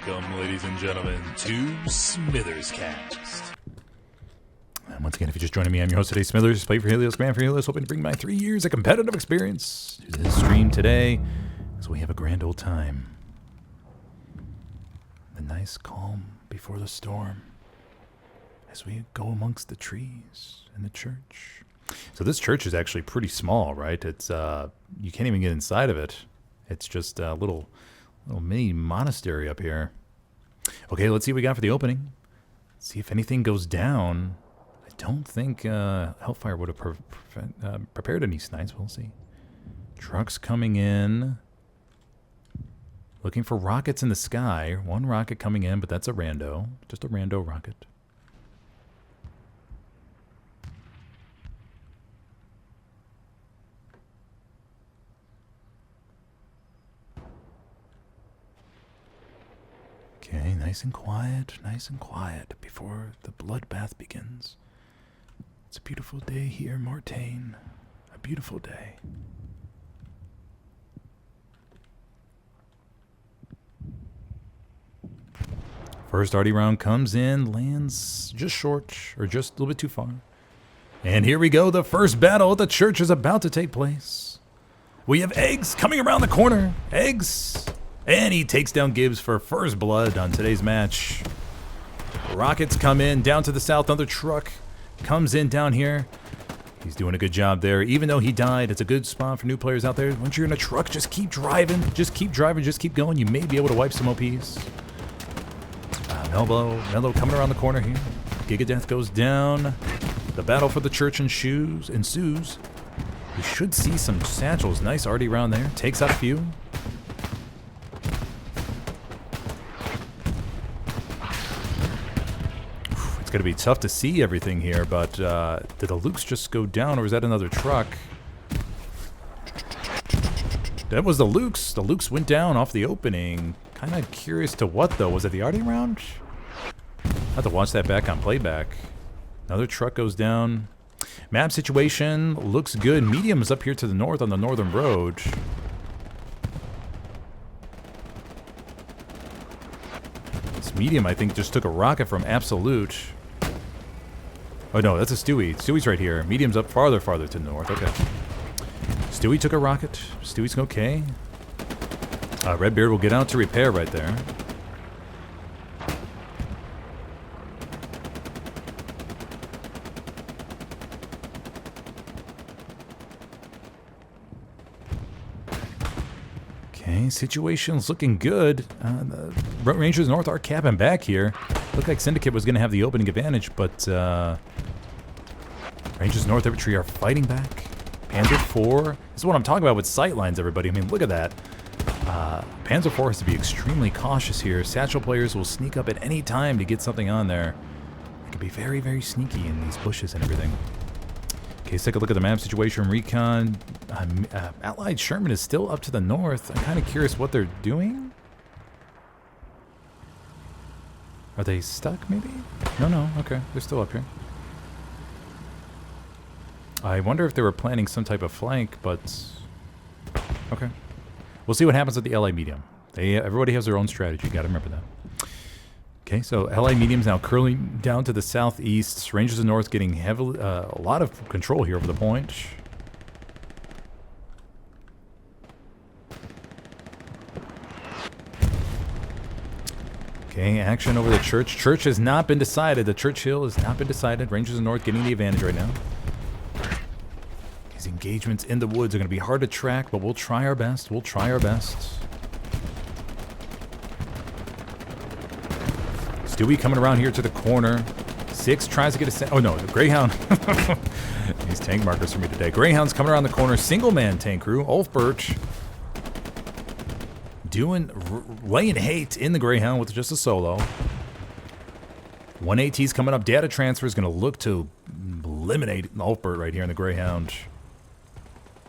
Welcome, ladies and gentlemen, to SmithersCast. And once again, if you're just joining me, I'm your host today, Smithers. Play for Helios, man for Helios, hoping to bring my 3 years of competitive experience to this stream today, so we have a grand old time. The nice calm before the storm, as we go amongst the trees in the church. So this church is actually pretty small, right? It's you can't even get inside of it. It's just a little mini monastery up here. Okay, let's see what we got for the opening. See if anything goes down. I don't think Hellfire would have prepared any snipes. We'll see. Trucks coming in. Looking for rockets in the sky. One rocket coming in, but that's a rando. Just a rando rocket. Okay, nice and quiet before the bloodbath begins. It's a beautiful day here, Mortain. A beautiful day. First arty round comes in, lands just short, or just a little bit too far. And here we go, the first battle at the church is about to take place. We have Eggs coming around the corner. Eggs! And he takes down Gibbs for first blood on today's match. Rockets come in down to the south. Another truck comes in down here. He's doing a good job there. Even though he died, it's a good spot for new players out there. Once you're in a truck, just keep driving. Just keep driving. Just keep going. You may be able to wipe some OPs. Mello coming around the corner here. Gigadeath goes down. The battle for the church ensues. We should see some satchels. Nice arty round there. Takes out a few. It's going to be tough to see everything here, but did the Lukes just go down, or is that another truck? That was the Lukes. The Lukes went down off the opening. Kind of curious to what, though. Was it the arty round? I'll have to watch that back on playback. Another truck goes down. Map situation looks good. Medium is up here to the north on the northern road. This medium, I think, just took a rocket from Absolute. Oh no, that's a Stewie. Stewie's right here. Medium's up farther to the north. Okay. Stewie took a rocket. Stewie's okay. Redbeard will get out to repair right there. Okay, situation's looking good. The Rangers North are capping back here. Looked like Syndicate was going to have the opening advantage, but Rangers North Infantry are fighting back. Panzer IV. This is what I'm talking about with sightlines, everybody. I mean, look at that. Panzer IV has to be extremely cautious here. Satchel players will sneak up at any time to get something on there. They can be very, very sneaky in these bushes and everything. Okay, let's take a look at the map situation. Recon. Allied Sherman is still up to the north. I'm kind of curious what they're doing. Are they stuck, maybe? No. Okay, they're still up here. I wonder if they were planning some type of flank, but... Okay. We'll see what happens at the LA medium. Everybody has their own strategy. Got to remember that. Okay, so LA medium's now curling down to the southeast. Rangers of the North getting heavily, a lot of control here over the point. Okay, action over the church. Church has not been decided. The Church Hill has not been decided. Rangers of the North getting the advantage right now. These engagements in the woods are going to be hard to track, but we'll try our best. We'll try our best. Stewie coming around here to the corner. 6 tries to get a... Oh, no, the Greyhound. These tank markers for me today. Greyhound's coming around the corner. Single-man tank crew. Ulf Birch laying hate in the Greyhound with just a solo. 1AT's coming up. Data transfer is going to look to eliminate Ulfbert right here in the Greyhound.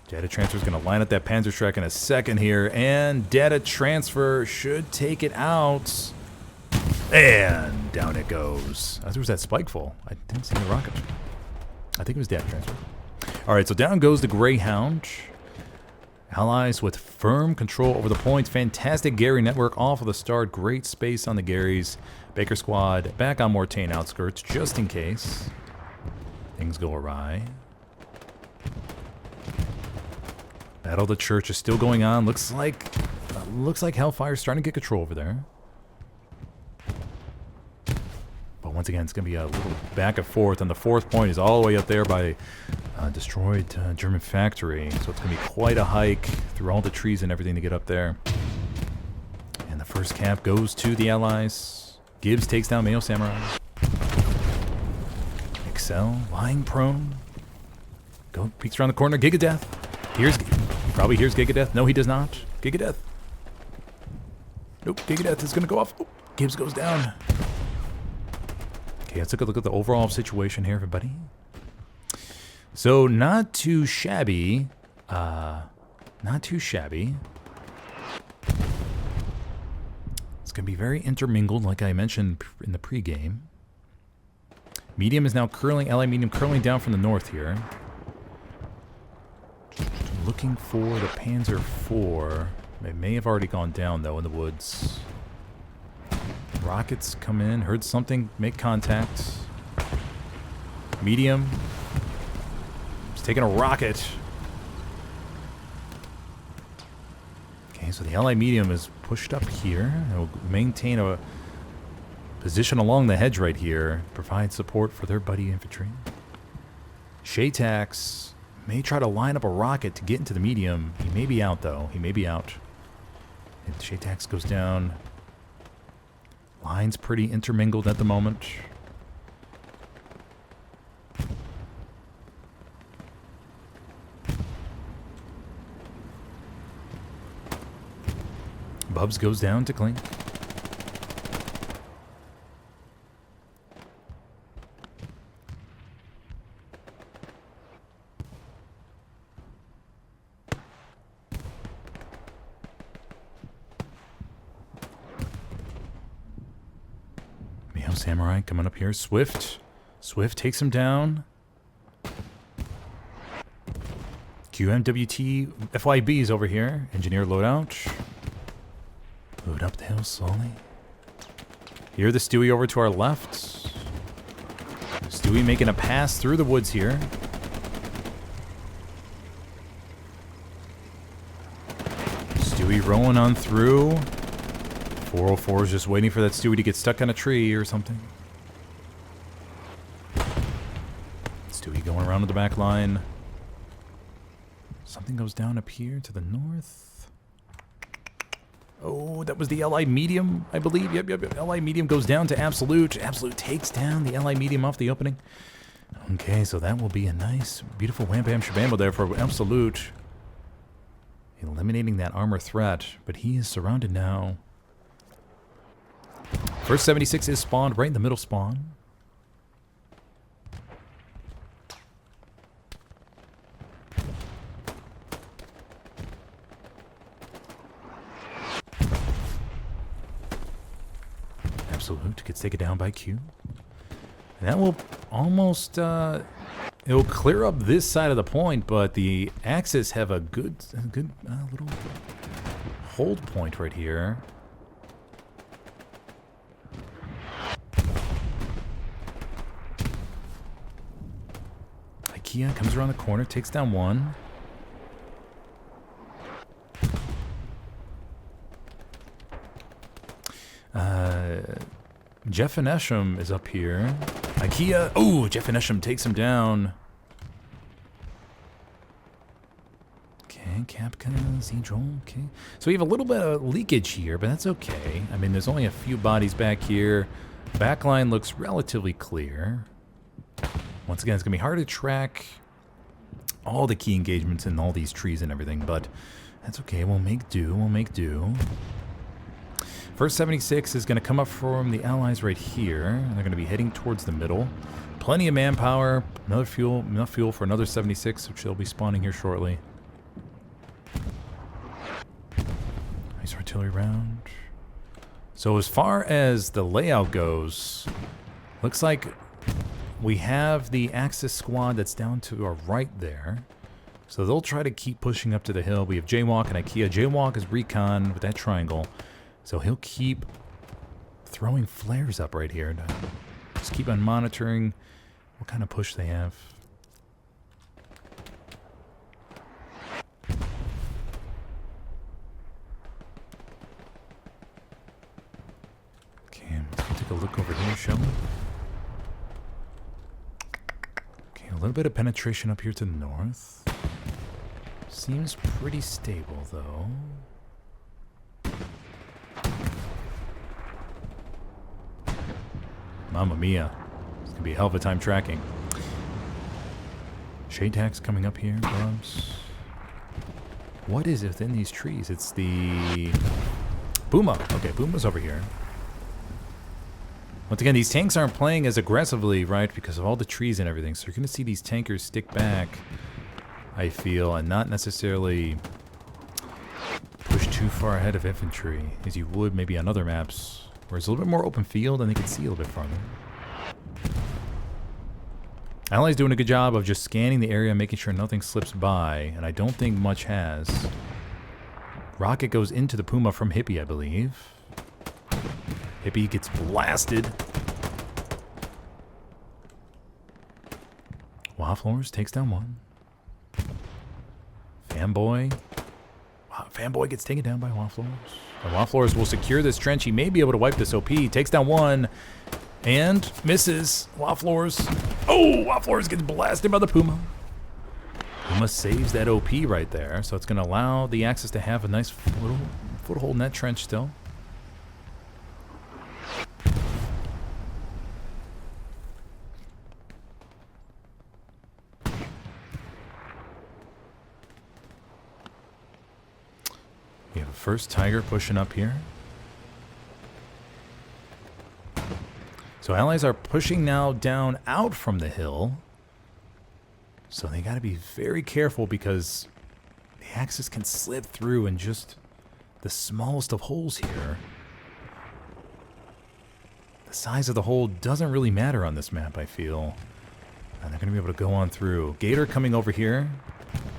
Data transfer is going to line up that Panzerschreck in a second here, and data transfer should take it out. And down it goes. There was that spikeful. I didn't see the rocket. I think it was data transfer. All right, so down goes the Greyhound. Allies with firm control over the points. Fantastic Gary network off of the start. Great space on the Garys. Baker squad back on Mortain outskirts just in case things go awry. Battle of the Church is still going on. Looks like Hellfire's starting to get control over there. But once again, it's going to be a little back and forth. And the fourth point is all the way up there by destroyed German factory. So it's going to be quite a hike through all the trees and everything to get up there. And the first cap goes to the Allies. Gibbs takes down Mayo Samurai. Excel lying prone. Go peeks around the corner. Gigadeath. Probably hears Gigadeath. No, he does not. Gigadeath. Nope, Gigadeath is going to go off. Oh, Gibbs goes down. Okay, let's take a look at the overall situation here, everybody. So, not too shabby. Not too shabby. It's going to be very intermingled, like I mentioned in the pregame. Medium is now curling, Ally medium curling down from the north here. Looking for the Panzer IV. They may have already gone down, though, in the woods. Rockets come in. Heard something make contact. Medium. It's taking a rocket. Okay, so the Ally medium is pushed up here. It'll maintain a position along the hedge right here. Provide support for their buddy infantry. Shaytax may try to line up a rocket to get into the medium. He may be out, though. He may be out. And Shaytax goes down. Line's pretty intermingled at the moment. Bubs goes down to Clink. Samurai coming up here. Swift takes him down. QMWT FYB is over here. Engineer loadout. Load up the hill slowly. Here the Stewie over to our left. Stewie making a pass through the woods here. Stewie rolling on through. 404 is just waiting for that Stewie to get stuck on a tree or something. Stewie going around to the back line. Something goes down up here to the north. Oh, that was the LI medium, I believe. Yep. LI medium goes down to Absolute. Absolute takes down the LI medium off the opening. Okay, so that will be a nice, beautiful wham bam shabambo there for Absolute. Eliminating that armor threat, but he is surrounded now. First 76 is spawned right in the middle spawn. Absolute gets taken down by Q. And that will almost, it'll clear up this side of the point, but the Axis have a good little hold point right here. Ikea comes around the corner, takes down one. Jeff and Esham is up here. Ikea, oh, Jeff and Esham takes him down. Okay, Capca, Zedrol, okay. So we have a little bit of leakage here, but that's okay. I mean, there's only a few bodies back here. Backline looks relatively clear. Once again, it's going to be hard to track all the key engagements in all these trees and everything, but that's okay. We'll make do. First 76 is going to come up from the Allies right here. They're going to be heading towards the middle. Plenty of manpower. Enough fuel for another 76, which they'll be spawning here shortly. Nice artillery round. So as far as the layout goes, looks like we have the Axis squad that's down to our right there. So they'll try to keep pushing up to the hill. We have Jaywalk and IKEA. Jaywalk is recon with that triangle. So he'll keep throwing flares up right here. Just keep on monitoring what kind of push they have. Okay, let's take a look over here, shall we? Okay, a little bit of penetration up here to the north. Seems pretty stable, though. Mamma mia. It's going to be a hell of a time tracking. Shade tax coming up here, Bubs. What is it within these trees? It's the Puma. Okay, Puma's over here. Once again, these tanks aren't playing as aggressively, right, because of all the trees and everything. So you're going to see these tankers stick back, I feel, and not necessarily push too far ahead of infantry as you would maybe on other maps where it's a little bit more open field and they can see a little bit farther. Allies doing a good job of just scanning the area, making sure nothing slips by, and I don't think much has. Rocket goes into the Puma from Hippie, I believe. Hippie gets blasted. Wafflers takes down one. Fanboy. Wow, Fanboy gets taken down by Wafflers. The Wafflers will secure this trench. He may be able to wipe this OP. Takes down one. And misses. Wafflers. Oh, Wafflers gets blasted by the Puma. Puma saves that OP right there. So it's going to allow the Axis to have a nice little foothold in that trench still. We have a first Tiger pushing up here. So Allies are pushing now down out from the hill. So they got to be very careful because the Axis can slip through in just the smallest of holes here. The size of the hole doesn't really matter on this map, I feel. And they're going to be able to go on through. Gator coming over here.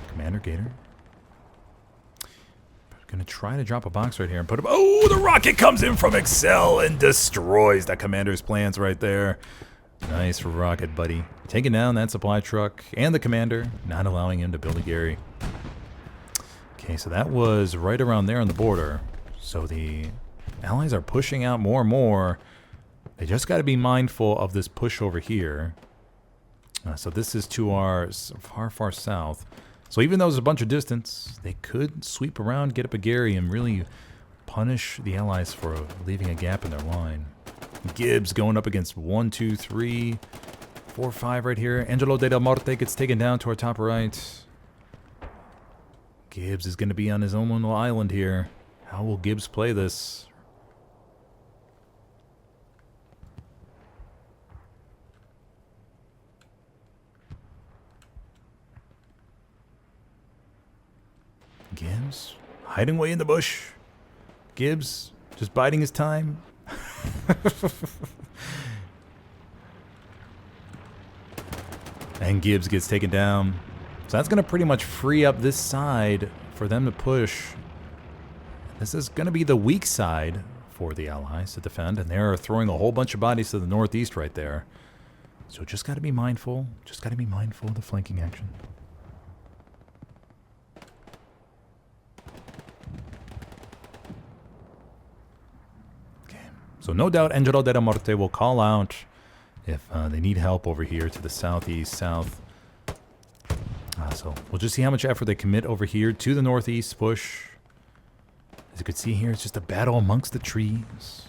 Commander Gator. Gonna try to drop a box right here and put him. Oh, the rocket comes in from Excel and destroys that commander's plans right there. Nice rocket, buddy. Taking down that supply truck and the commander, not allowing him to build a Gary. Okay, so that was right around there on the border. So the Allies are pushing out more and more. They just got to be mindful of this push over here. So this is to our far, far south. So even though there's a bunch of distance, they could sweep around, get up a Gary, and really punish the Allies for leaving a gap in their line. Gibbs going up against 1, 2, 3, 4, 5 right here. Angelo de la Morte gets taken down to our top right. Gibbs is going to be on his own little island here. How will Gibbs play this? Gibbs hiding away in the bush. Gibbs just biding his time. And Gibbs gets taken down. So that's going to pretty much free up this side for them to push. This is going to be the weak side for the Allies to defend. And they're throwing a whole bunch of bodies to the northeast right there. So just got to be mindful. Just got to be mindful of the flanking action. So no doubt Angelo de la Morte will call out if they need help over here to the southeast, south. So we'll just see how much effort they commit over here to the northeast push. As you can see here, it's just a battle amongst the trees.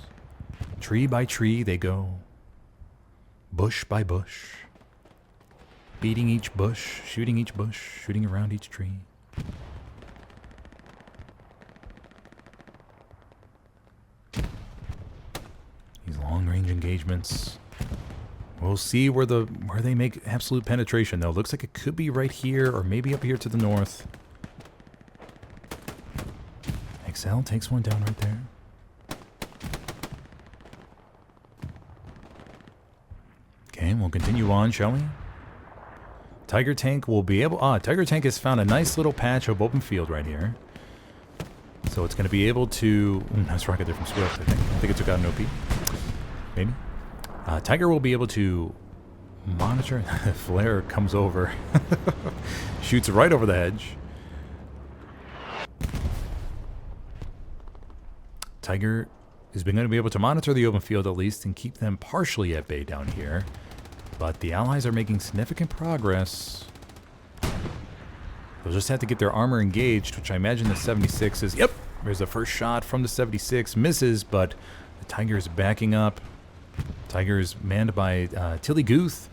Tree by tree they go. Bush by bush. Beating each bush, shooting around each tree. Long-range engagements. We'll see where they make absolute penetration, though. Looks like it could be right here, or maybe up here to the north. Excel takes one down right there. Okay, we'll continue on, shall we? Tiger Tank will be able... Tiger Tank has found a nice little patch of open field right here. So it's going to be able to... nice rocket there from Swift, I think. I think it took out an OP. Maybe. Tiger will be able to monitor... Flare comes over. Shoots right over the hedge. Tiger is going to be able to monitor the open field at least and keep them partially at bay down here. But the allies are making significant progress. They'll just have to get their armor engaged, which I imagine the 76 is... Yep! There's the first shot from the 76. Misses, but the Tiger is backing up. Tiger is manned by Tilly Guth,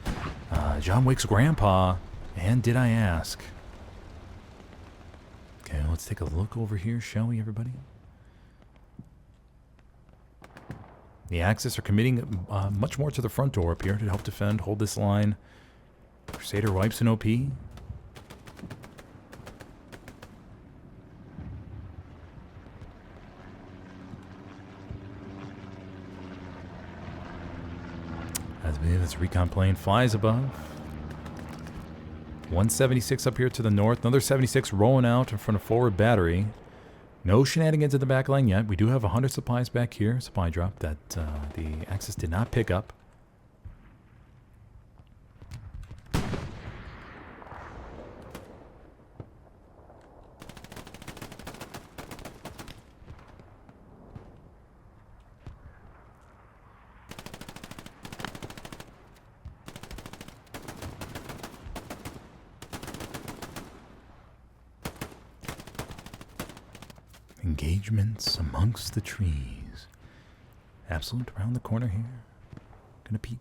John Wick's grandpa, and Did I Ask? Okay, let's take a look over here, shall we, everybody? The Axis are committing much more to the front door up here to help defend, hold this line. Crusader wipes an OP. As this recon plane flies above. 176 up here to the north. Another 76 rolling out in front of forward battery. No shenanigans at the back line yet. We do have 100 supplies back here. Supply drop that the Axis did not pick up. Engagements amongst the trees. Absolute around the corner here. Gonna peek.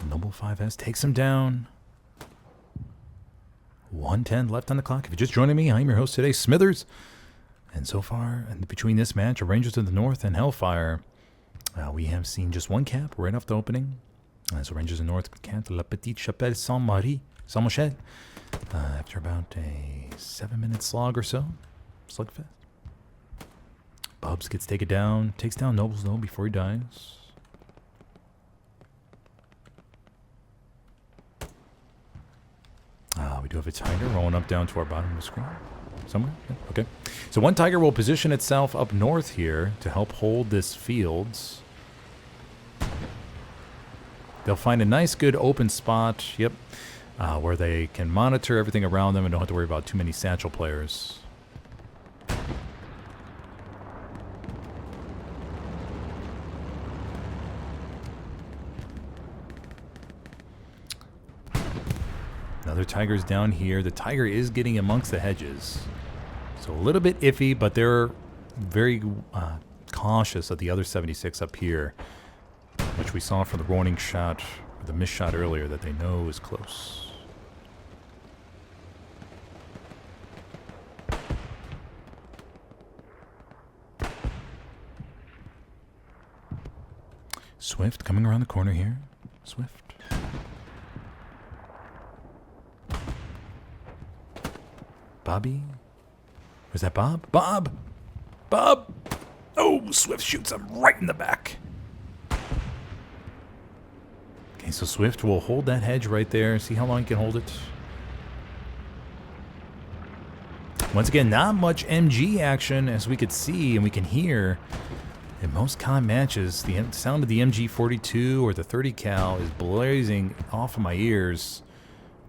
Noble 5S takes him down. 110 left on the clock. If you're just joining me, I'm your host today, Smithers. And so far, and between this match of Rangers to the North and Hellfire, we have seen just one cap right off the opening. So Rangers in North capped La Petite Chapelle Saint-Michel. After about a 7-minute slog or so. Slugfest. Bubs gets taken down. Takes down Nobles though before he dies. We do have a Tiger rolling up down to our bottom of the screen. Somewhere? Yeah, okay. So one Tiger will position itself up north here to help hold this fields. They'll find a nice good open spot. Yep. Where they can monitor everything around them and don't have to worry about too many satchel players. Another Tiger's down here. The Tiger is getting amongst the hedges. So a little bit iffy, but they're very cautious of the other 76 up here, which we saw from the warning shot, the missed shot earlier, that they know is close. Swift coming around the corner here. Swift. Bobby? Was that Bob? Bob! Bob! Oh, Swift shoots him right in the back. Okay, so Swift will hold that hedge right there. See how long he can hold it. Once again, not much MG action as we could see and we can hear. In most con matches, the sound of the MG42 or the 30 cal is blazing off of my ears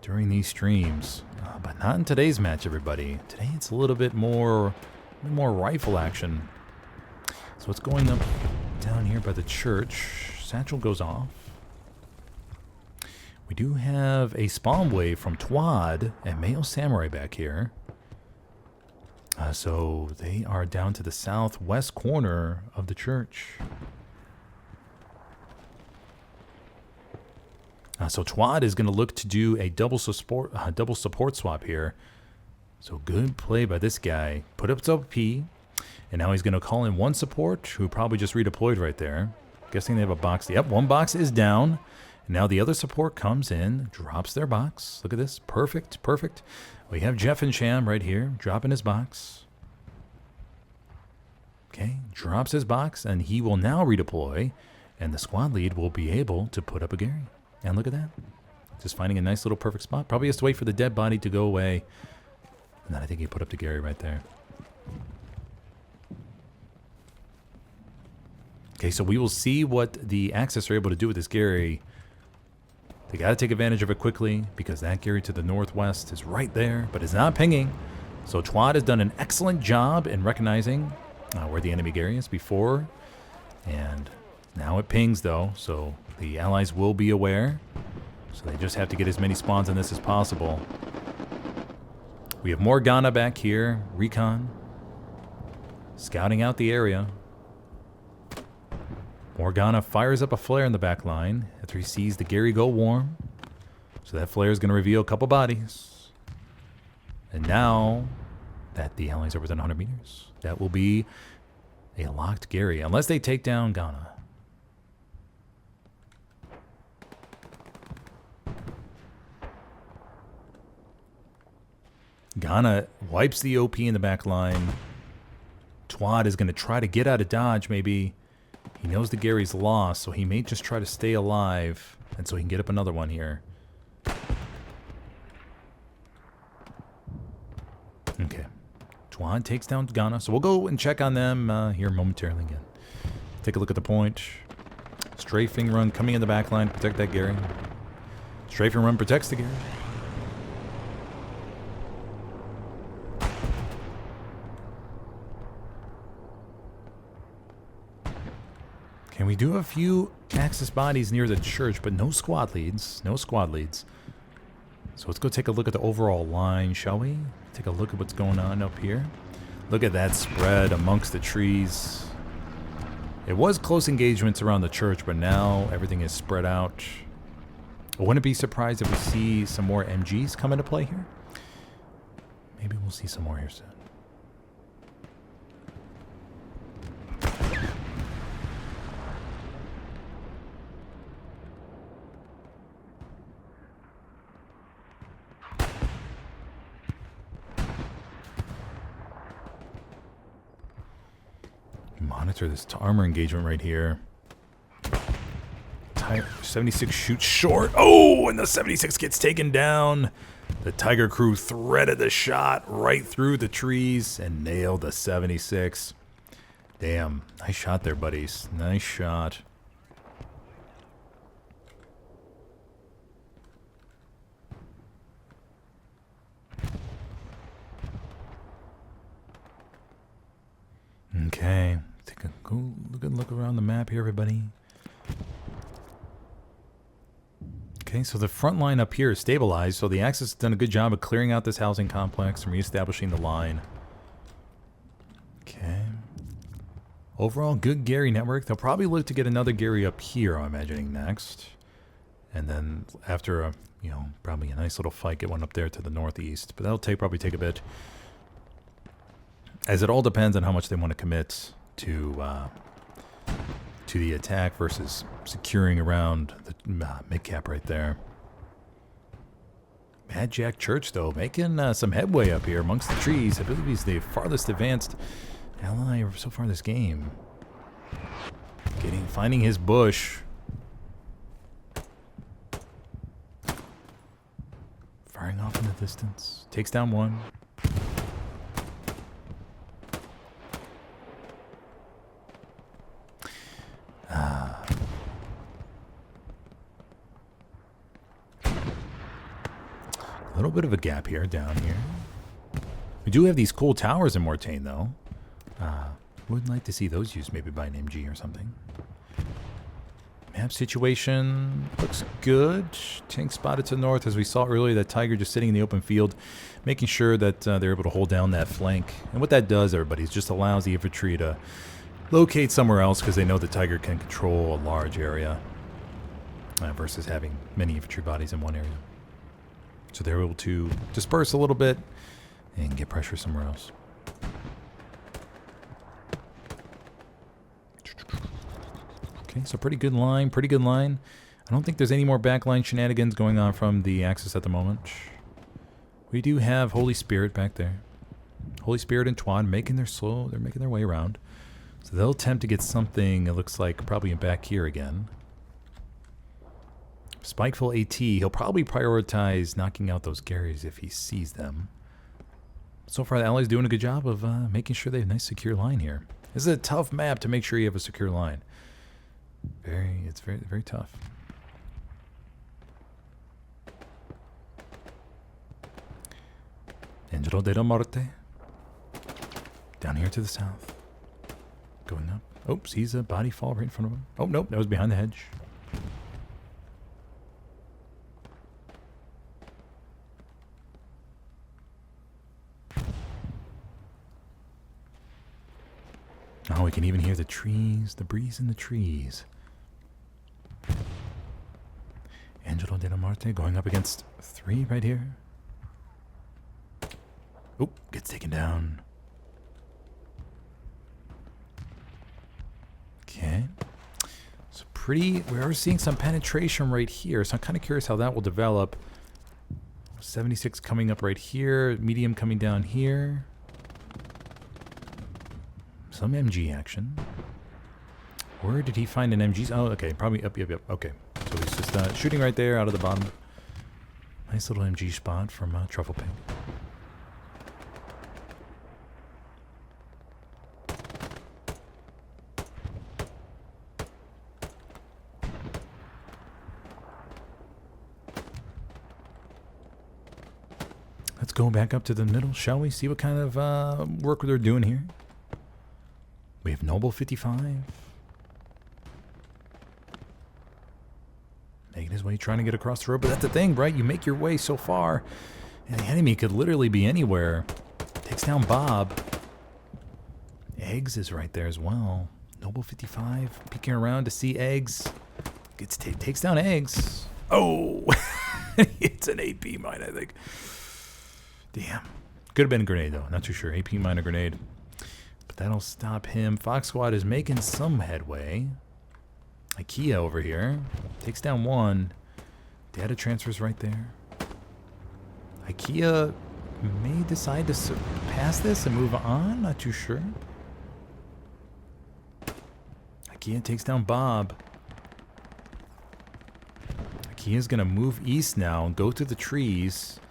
during these streams. But not in today's match, everybody. Today it's a little bit more rifle action. So what's going up down here by the church? Satchel goes off. We do have a spawn wave from Twad and Mayo Samurai back here. So they are down to the southwest corner of the church. So Twad is going to look to do a double support swap here. So good play by this guy. Put up his OP, and now he's going to call in one support who probably just redeployed right there. Guessing they have a box. Yep, one box is down. And now the other support comes in, drops their box. Look at this. Perfect, perfect. We have Jeff and Sham right here, dropping his box. Okay, drops his box, and he will now redeploy. And the squad lead will be able to put up a Gary. And look at that. Just finding a nice little perfect spot. Probably has to wait for the dead body to go away. And then I think he put up the Gary right there. Okay, so we will see what the Axis are able to do with this Gary. They got to take advantage of it quickly because that Gary to the northwest is right there, but it's not pinging. So Twad has done an excellent job in recognizing where the enemy Gary is before. And now it pings, though, so the allies will be aware. So they just have to get as many spawns on this as possible. We have Morgana back here, recon, scouting out the area. Morgana fires up a flare in the back line after he sees the Gary go warm. So that flare is going to reveal a couple bodies. And now that the allies are within 100 meters, that will be a locked Gary, unless they take down Ghana. Ghana wipes the OP in the back line. Twad is going to try to get out of dodge, maybe. He knows the Gary's lost, so he may just try to stay alive, and so he can get up another one here. Okay. Twad takes down Ghana, so we'll go and check on them here momentarily again. Take a look at the point. Strafing run coming in the back line, protect that Gary. Strafing run protects the Gary. And we do have a few Axis bodies near the church, but no squad leads. No squad leads. So let's go take a look at the overall line, shall we? Take a look at what's going on up here. Look at that spread amongst the trees. It was close engagements around the church, but now everything is spread out. I wouldn't be surprised if we see some more MGs come into play here. Maybe we'll see some more here soon. Monitor this armor engagement right here. 76 shoots short. Oh, and the 76 gets taken down. The Tiger crew threaded the shot right through the trees and nailed the 76. Damn, nice shot there, buddies. Nice shot. Okay, take a good look around the map here, everybody. Okay, so the front line up here is stabilized, so the Axis has done a good job of clearing out this housing complex and reestablishing the line. Okay. Overall, good Gary network. They'll probably look to get another Gary up here, I'm imagining, next. And then after a, probably a nice little fight, get one up there to the northeast. But that'll probably take a bit. As it all depends on how much they want to commit to the attack versus securing around the mid-cap right there. Mad Jack Church, though, making some headway up here amongst the trees. I believe he's the farthest advanced ally so far this game. Finding his bush. Firing off in the distance. Takes down one. A little bit of a gap here, down here. We do have these cool towers in Mortain, though. Would like to see those used maybe by an MG or something. Map situation looks good. Tank spotted to the north, as we saw earlier. That Tiger just sitting in the open field, making sure that they're able to hold down that flank. And what that does, everybody, is just allows the infantry to locate somewhere else because they know the Tiger can control a large area versus having many infantry bodies in one area. So they're able to disperse a little bit and get pressure somewhere else. Okay, so pretty good line, pretty good line. I don't think there's any more backline shenanigans going on from the Axis at the moment. We do have Holy Spirit back there. Holy Spirit and Twad making their way around. So they'll attempt to get something, it looks like, probably back here again. Spikeful AT, he'll probably prioritize knocking out those Garys if he sees them. So far, the Allies doing a good job of making sure they have a nice secure line here. This is a tough map to make sure you have a secure line. It's very, very tough. Angelo della Morte. Down here to the south. Going up. Oops, he's a body fall right in front of him. Oh, nope, that was behind the hedge. Oh, we can even hear the trees, the breeze in the trees. Angelo della Morte going up against 3 right here. Oh, gets taken down. Okay. So we are seeing some penetration right here, so I'm kind of curious how that will develop. 76 coming up right here, medium coming down here. Some MG action. Where did he find an MG? Oh, okay, probably up. Okay, so he's just shooting right there out of the bottom. Nice little MG spot from Truffle Pig. Let's go back up to the middle, shall we? See what kind of work they're doing here. We have Noble 55. Making his way, trying to get across the road. But that's the thing, right? You make your way so far, and the enemy could literally be anywhere. Takes down Bob. Eggs is right there as well. Noble 55, peeking around to see Eggs. Takes down Eggs. Oh! It's an AP mine, I think. Damn. Could have been a grenade, though. Not too sure. AP mine or grenade. But that'll stop him. Fox Squad is making some headway. IKEA over here. Takes down 1. Data transfers right there. IKEA may decide to pass this and move on. Not too sure. IKEA takes down Bob. IKEA's going to move east now and go through the trees.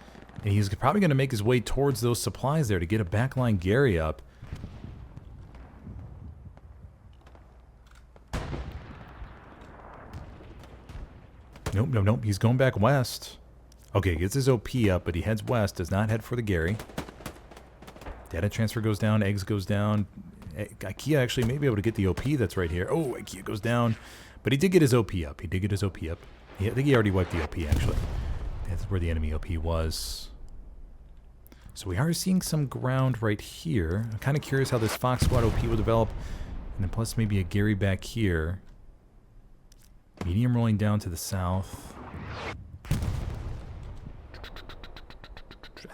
And he's probably going to make his way towards those supplies there to get a backline Gary up. Nope. He's going back west. Okay, gets his OP up, but he heads west. Does not head for the Gary. Data transfer goes down. Eggs goes down. IKEA actually may be able to get the OP that's right here. Oh, IKEA goes down. But he did get his OP up. I think he already wiped the OP, actually. That's where the enemy OP was. So we are seeing some ground right here. I'm kind of curious how this Fox Squad OP will develop. And then plus maybe a Gary back here. Medium rolling down to the south. I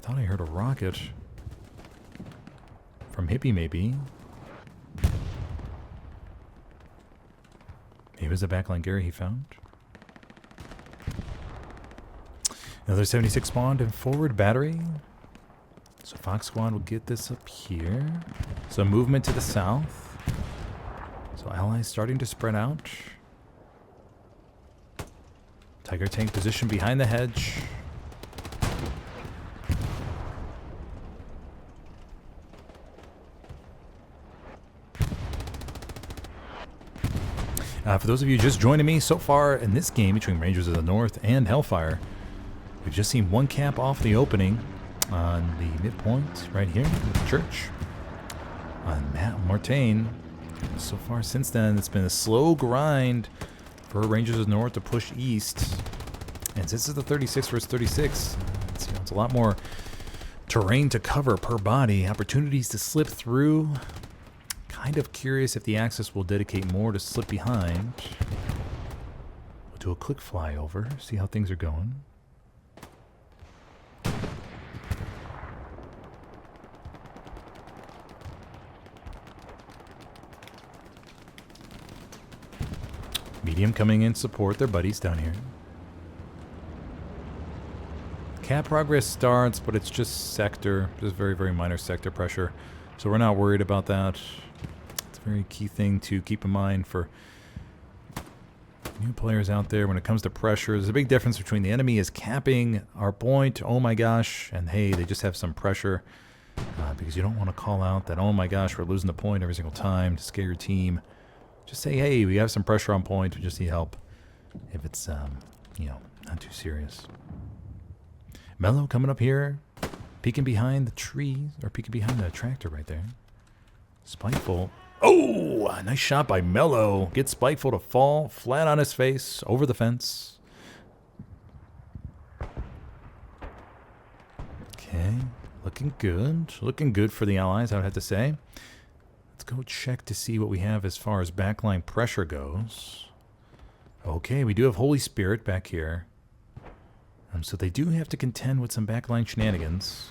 thought I heard a rocket. From Hippie, maybe. Maybe it was a backline Gary he found. Another 76 spawned and forward battery. So Fox Squad will get this up here. So movement to the south. So allies starting to spread out. Tiger tank position behind the hedge. For those of you just joining me, so far in this game between Rangers of the North and Hellfire, we've just seen one cap off the opening on the midpoint right here with the church on Mortain. So far since then, it's been a slow grind for Rangers of the North to push east. And since it's the 36 versus 36, it's a lot more terrain to cover per body, opportunities to slip through. Kind of curious if the Axis will dedicate more to slip behind. We'll do a quick flyover, see how things are going. Medium coming in support their buddies down here. Cap progress starts, but it's just sector, just very, very minor sector pressure. So we're not worried about that. It's a very key thing to keep in mind for new players out there when it comes to pressure. There's a big difference between the enemy is capping our point, oh my gosh, and hey, they just have some pressure. Because you don't want to call out that, oh my gosh, we're losing the point every single time to scare your team. Just say, hey, we have some pressure on point. We just need help if it's, not too serious. Mellow coming up here, peeking behind the trees, or peeking behind the tractor right there. Spiteful. Oh, a nice shot by Mellow. Gets Spiteful to fall flat on his face over the fence. Okay. Looking good. Looking good for the Allies, I would have to say. Let's go check to see what we have as far as backline pressure goes. Okay, we do have Holy Spirit back here. So they do have to contend with some backline shenanigans.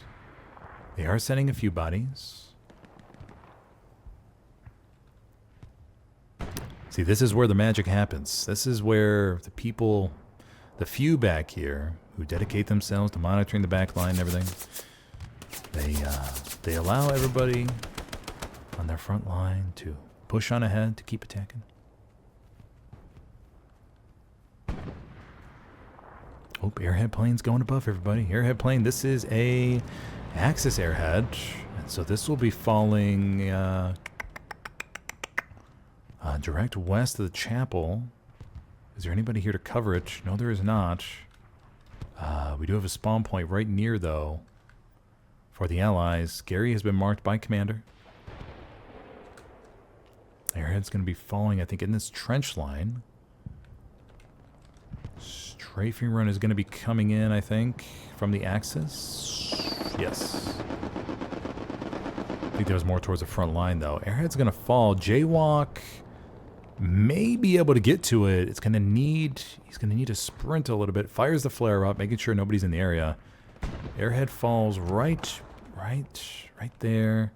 They are sending a few bodies. See, this is where the magic happens. This is where the people, the few back here, who dedicate themselves to monitoring the backline and everything, they allow everybody on their front line to push on ahead to keep attacking. Oh, airhead plane's going above everybody. Airhead plane, this is a Axis airhead, and so this will be falling direct west of the chapel. Is there anybody here to cover it? No, there is not. We do have a spawn point right near, though, for the Allies. Gary has been marked by Commander. Airhead's going to be falling, I think, in this trench line. Strafing run is going to be coming in, I think, from the Axis. Yes. I think there was more towards the front line, though. Airhead's going to fall. Jaywalk may be able to get to it. He's going to need to sprint a little bit. Fires the flare up, making sure nobody's in the area. Airhead falls right there,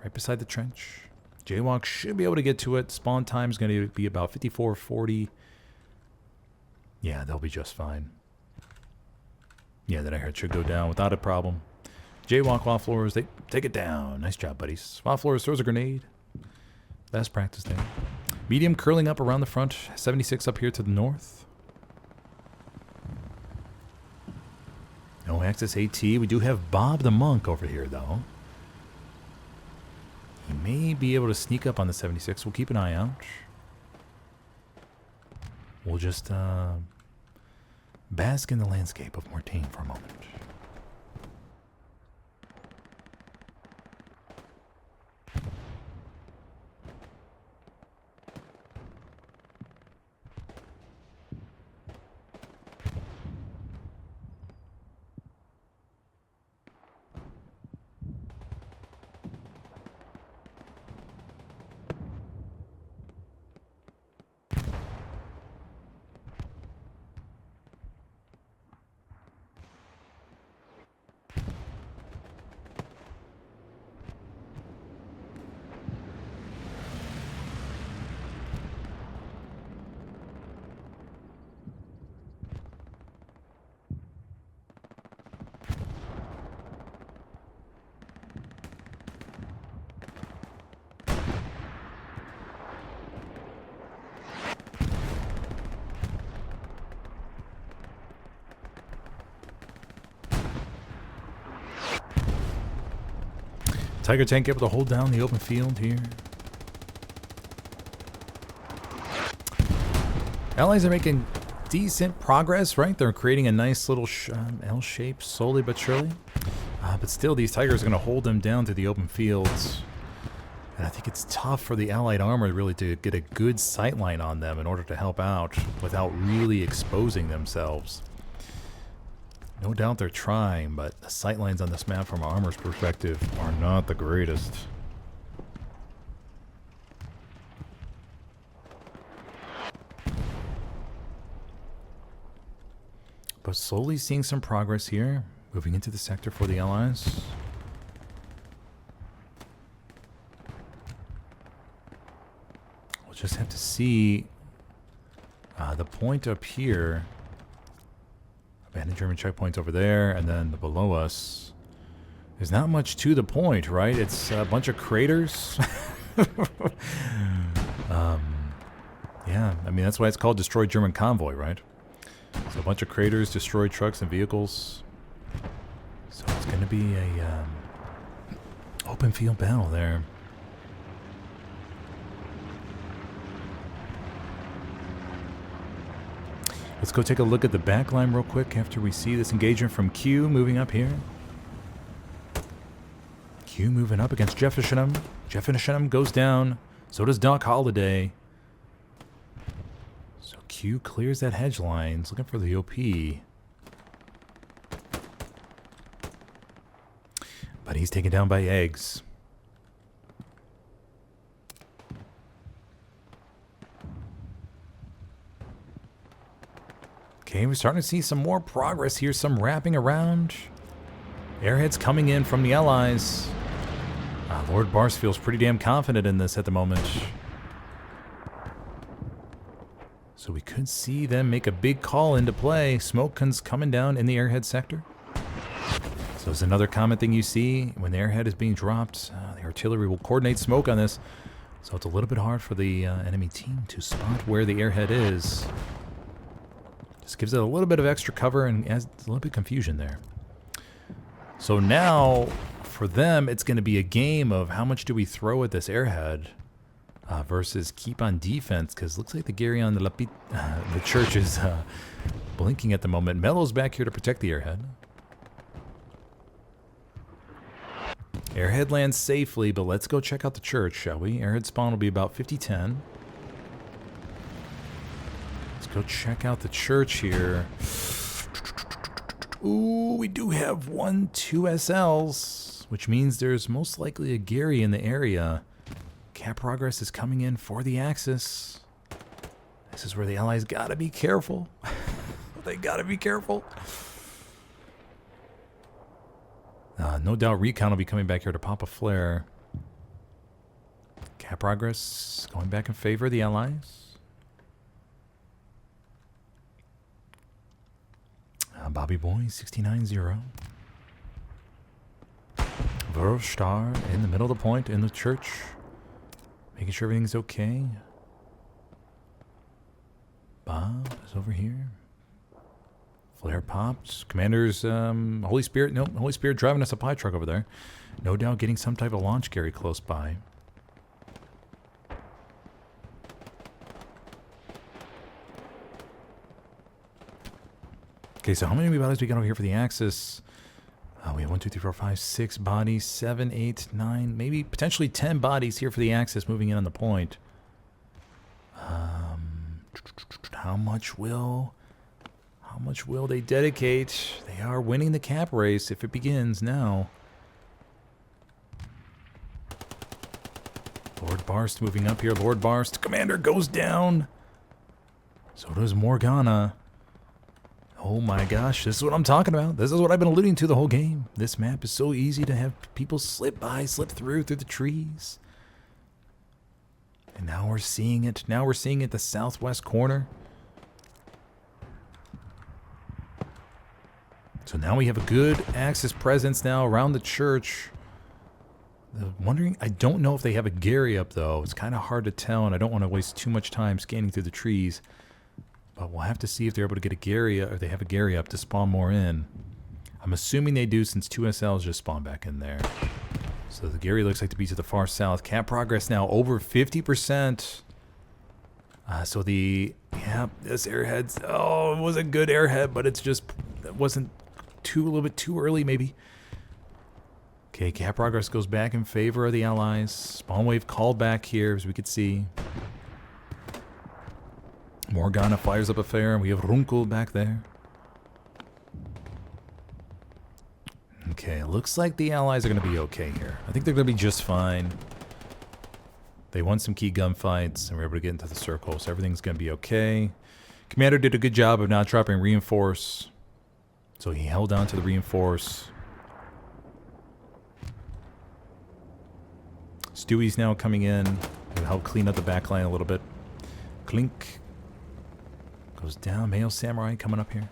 right beside the trench. Jaywalk should be able to get to it. Spawn time is going to be about 54:40. Yeah, they'll be just fine. Yeah, that airhead should go down without a problem. Jaywalk, Wild Floors, they take it down. Nice job, buddies. Wild Floors throws a grenade. Best practice there. Medium curling up around the front. 76 up here to the north. No Axis AT. We do have Bob the Monk over here, though. He may be able to sneak up on the 76. We'll keep an eye out. We'll just bask in the landscape of Mortain for a moment. Tiger tank able to hold down the open field here. Allies are making decent progress, right? They're creating a nice little L shape slowly but surely. But still, these Tigers are going to hold them down to the open fields. And I think it's tough for the Allied armor really to get a good sight line on them in order to help out without really exposing themselves. No doubt they're trying, but the sightlines on this map from our armor's perspective are not the greatest. But slowly seeing some progress here, moving into the sector for the Allies. We'll just have to see the point up here. Abandoned German checkpoints over there, and then below us. There's not much to the point, right? It's a bunch of craters. Yeah, I mean, that's why it's called Destroy German Convoy, right? So a bunch of craters destroy trucks and vehicles. So it's going to be a open field battle there. Let's go take a look at the back line real quick after we see this engagement from Q moving up here. Q moving up against Jefferson. Jefferson goes down. So does Doc Holliday. So Q clears that hedge line. He's looking for the OP. But he's taken down by eggs. Okay, we're starting to see some more progress here. Some wrapping around. Airheads coming in from the Allies. Lord Bars feels pretty damn confident in this at the moment. So we could see them make a big call into play. Smoke coming down in the airhead sector. So it's another common thing you see when the airhead is being dropped. The artillery will coordinate smoke on this. So it's a little bit hard for the enemy team to spot where the airhead is. Just gives it a little bit of extra cover and adds a little bit of confusion there. So now, for them, it's going to be a game of how much do we throw at this airhead versus keep on defense, because it looks like the Garyon the church is blinking at the moment. Melo's back here to protect the airhead. Airhead lands safely, but let's go check out the church, shall we? Airhead spawn will be about 50-10. Let's go check out the church here. Ooh, we do have 2 SLs, which means there's most likely a Gary in the area. Cap progress is coming in for the Axis. This is where the Allies gotta be careful. They gotta be careful. No doubt Recon will be coming back here to pop a flare. Cap progress going back in favor of the Allies. Bobby Boy, 69-0. Star in the middle of the point in the church. Making sure everything's okay. Bob is over here. Flare pops. Commander's Holy Spirit. Nope, Holy Spirit driving a supply truck over there. No doubt getting some type of launch Gary close by. Okay, so how many bodies we got over here for the Axis? We have 1, 2, 3, 4, 5, 6 bodies, 7, 8, 9, maybe potentially 10 bodies here for the Axis moving in on the point. How much will they dedicate? They are winning the cap race if it begins now. Lord Barst moving up here. Lord Barst, Commander goes down. So does Morgana. Oh my gosh, this is what I'm talking about. This is what I've been alluding to the whole game. This map is so easy to have people slip through the trees. And now we're seeing it. Now we're seeing it the southwest corner. So now we have a good Axis presence now around the church. Wondering, I don't know if they have a Gary up though. It's kind of hard to tell, and I don't want to waste too much time scanning through the trees. But we'll have to see if they're able to get a Gary, or they have a Gary up to spawn more in. I'm assuming they do, since 2 SLs just spawn back in there. So the Gary looks like to be to the far south. Cap progress now over 50%. So this airhead's, it was a good airhead, but it wasn't a little bit too early maybe. Okay, cap progress goes back in favor of the Allies. Spawn wave called back here, as we could see. Morgana fires up a flare, and we have Runkel back there. Okay, looks like the Allies are going to be okay here. I think they're going to be just fine. They won some key gunfights, and we're able to get into the circle, so everything's going to be okay. Commander did a good job of not dropping reinforce, so he held on to the reinforce. Stewie's now coming in to help clean up the backline a little bit. Clink. Goes down. Male Samurai coming up here.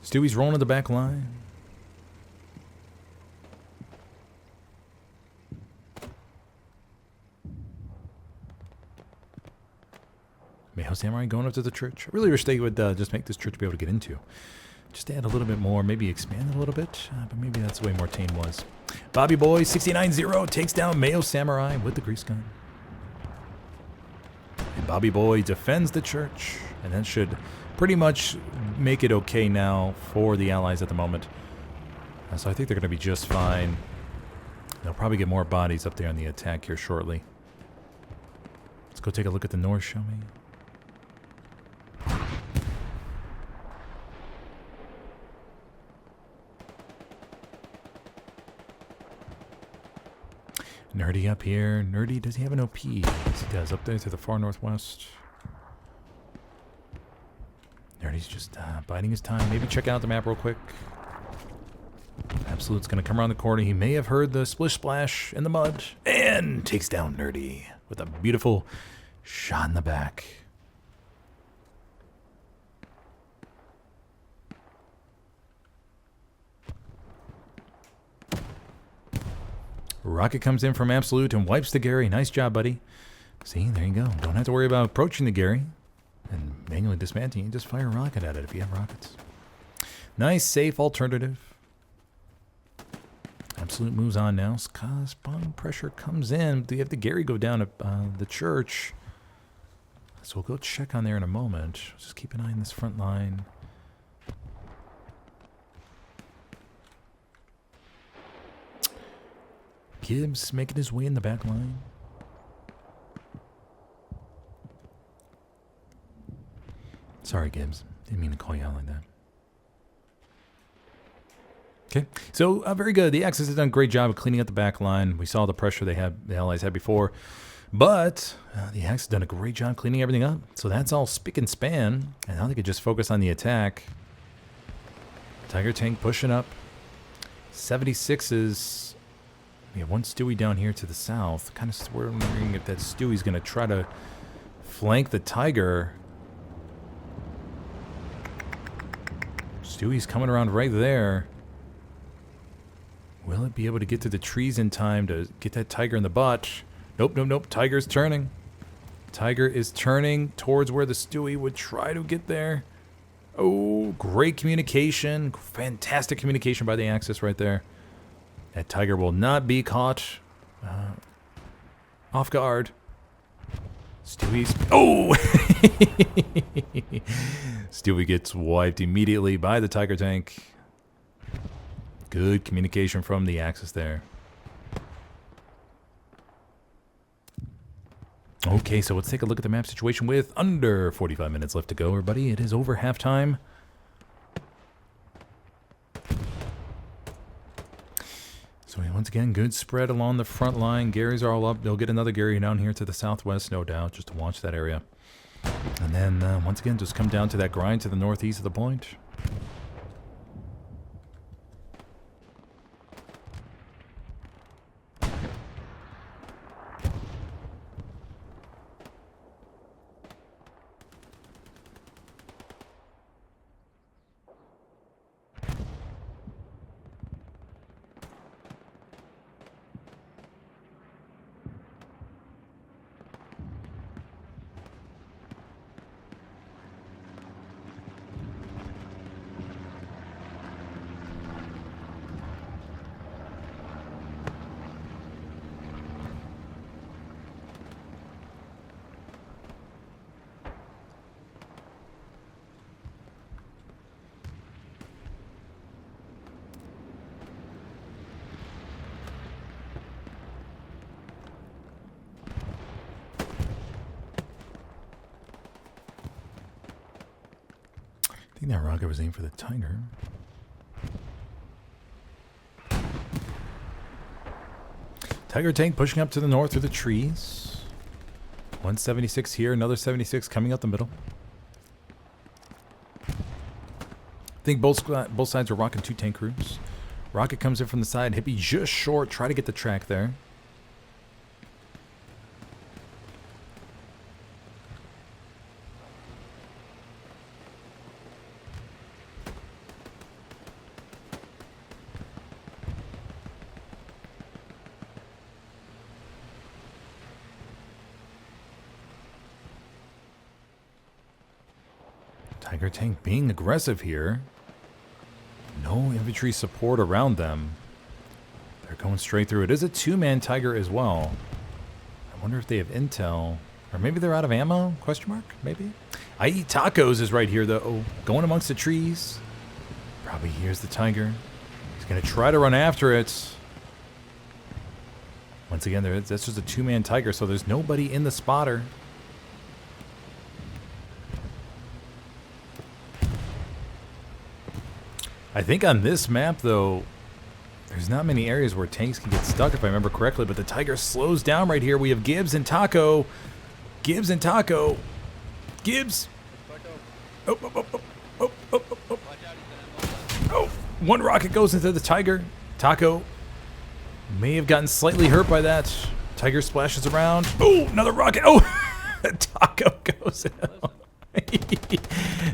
Stewie's rolling to the back line. Mayhem Samurai going up to the church. I really wish they would just make this church be able to get into. Just add a little bit more, maybe expand it a little bit, but maybe that's the way Mortain was. Bobby Boy 69-0 takes down Mayo Samurai with the grease gun. And Bobby Boy defends the church, and that should pretty much make it okay now for the Allies at the moment. So I think they're going to be just fine. They'll probably get more bodies up there on the attack here shortly. Let's go take a look at the north, shall we? Nerdy up here. Nerdy, does he have an OP? Yes, he does. Up there to the far northwest. Nerdy's just biding his time. Maybe check out the map real quick. Absolute's going to come around the corner. He may have heard the splish splash in the mud. And takes down Nerdy with a beautiful shot in the back. Rocket comes in from Absolute and wipes the Gary. Nice job, buddy. See, there you go. Don't have to worry about approaching the Gary and manually dismantling. You just fire a rocket at it if you have rockets. Nice, safe alternative. Absolute moves on now. Spawn pressure comes in. They have the Gary go down at the church. So we'll go check on there in a moment. Just keep an eye on this front line. Gibbs making his way in the back line. Sorry, Gibbs. Didn't mean to call you out like that. Okay, so very good. The Axis has done a great job of cleaning up the back line. We saw the pressure the Allies had before. But the Axis has done a great job cleaning everything up. So that's all spick and span. And now they could just focus on the attack. Tiger tank pushing up. 76s. We have one Stewie down here to the south. Kind of wondering if that Stewie's going to try to flank the Tiger. Stewie's coming around right there. Will it be able to get to the trees in time to get that Tiger in the butt? Nope, nope, nope. Tiger's turning. Tiger is turning towards where the Stewie would try to get there. Oh, great communication. Fantastic communication by the Axis right there. That Tiger will not be caught off guard. Stewie's... Oh! Stewie gets wiped immediately by the Tiger tank. Good communication from the Axis there. Okay, so let's take a look at the map situation with under 45 minutes left to go, everybody. It is over halftime. So once again, good spread along the front line. Garys are all up. They'll get another Gary down here to the southwest, no doubt, just to watch that area. And then, once again, just come down to that grind to the northeast of the point. I think that rocket was aimed for the Tiger. Tiger tank pushing up to the north through the trees. 176 here, another 76 coming out the middle. I think both sides are rocking two tank crews. Rocket comes in from the side. Hippie just short. Try to get the track there. Tiger tank being aggressive here. No infantry support around them. They're going straight through. It is a 2-man Tiger as well. I wonder if they have intel. Or maybe they're out of ammo? Question mark? Maybe? I Eat Tacos is right here, though. Oh, going amongst the trees. Probably here's the Tiger. He's going to try to run after it. Once again, that's just a 2-man Tiger, so there's nobody in the spotter. I think on this map, though, there's not many areas where tanks can get stuck, if I remember correctly, but the Tiger slows down right here. We have Gibbs and Taco. Gibbs and Taco. Gibbs. Oh, oh, oh, oh, oh, oh, oh, oh. Oh, one rocket goes into the Tiger. Taco may have gotten slightly hurt by that. Tiger splashes around. Oh, another rocket. Oh, Taco goes out.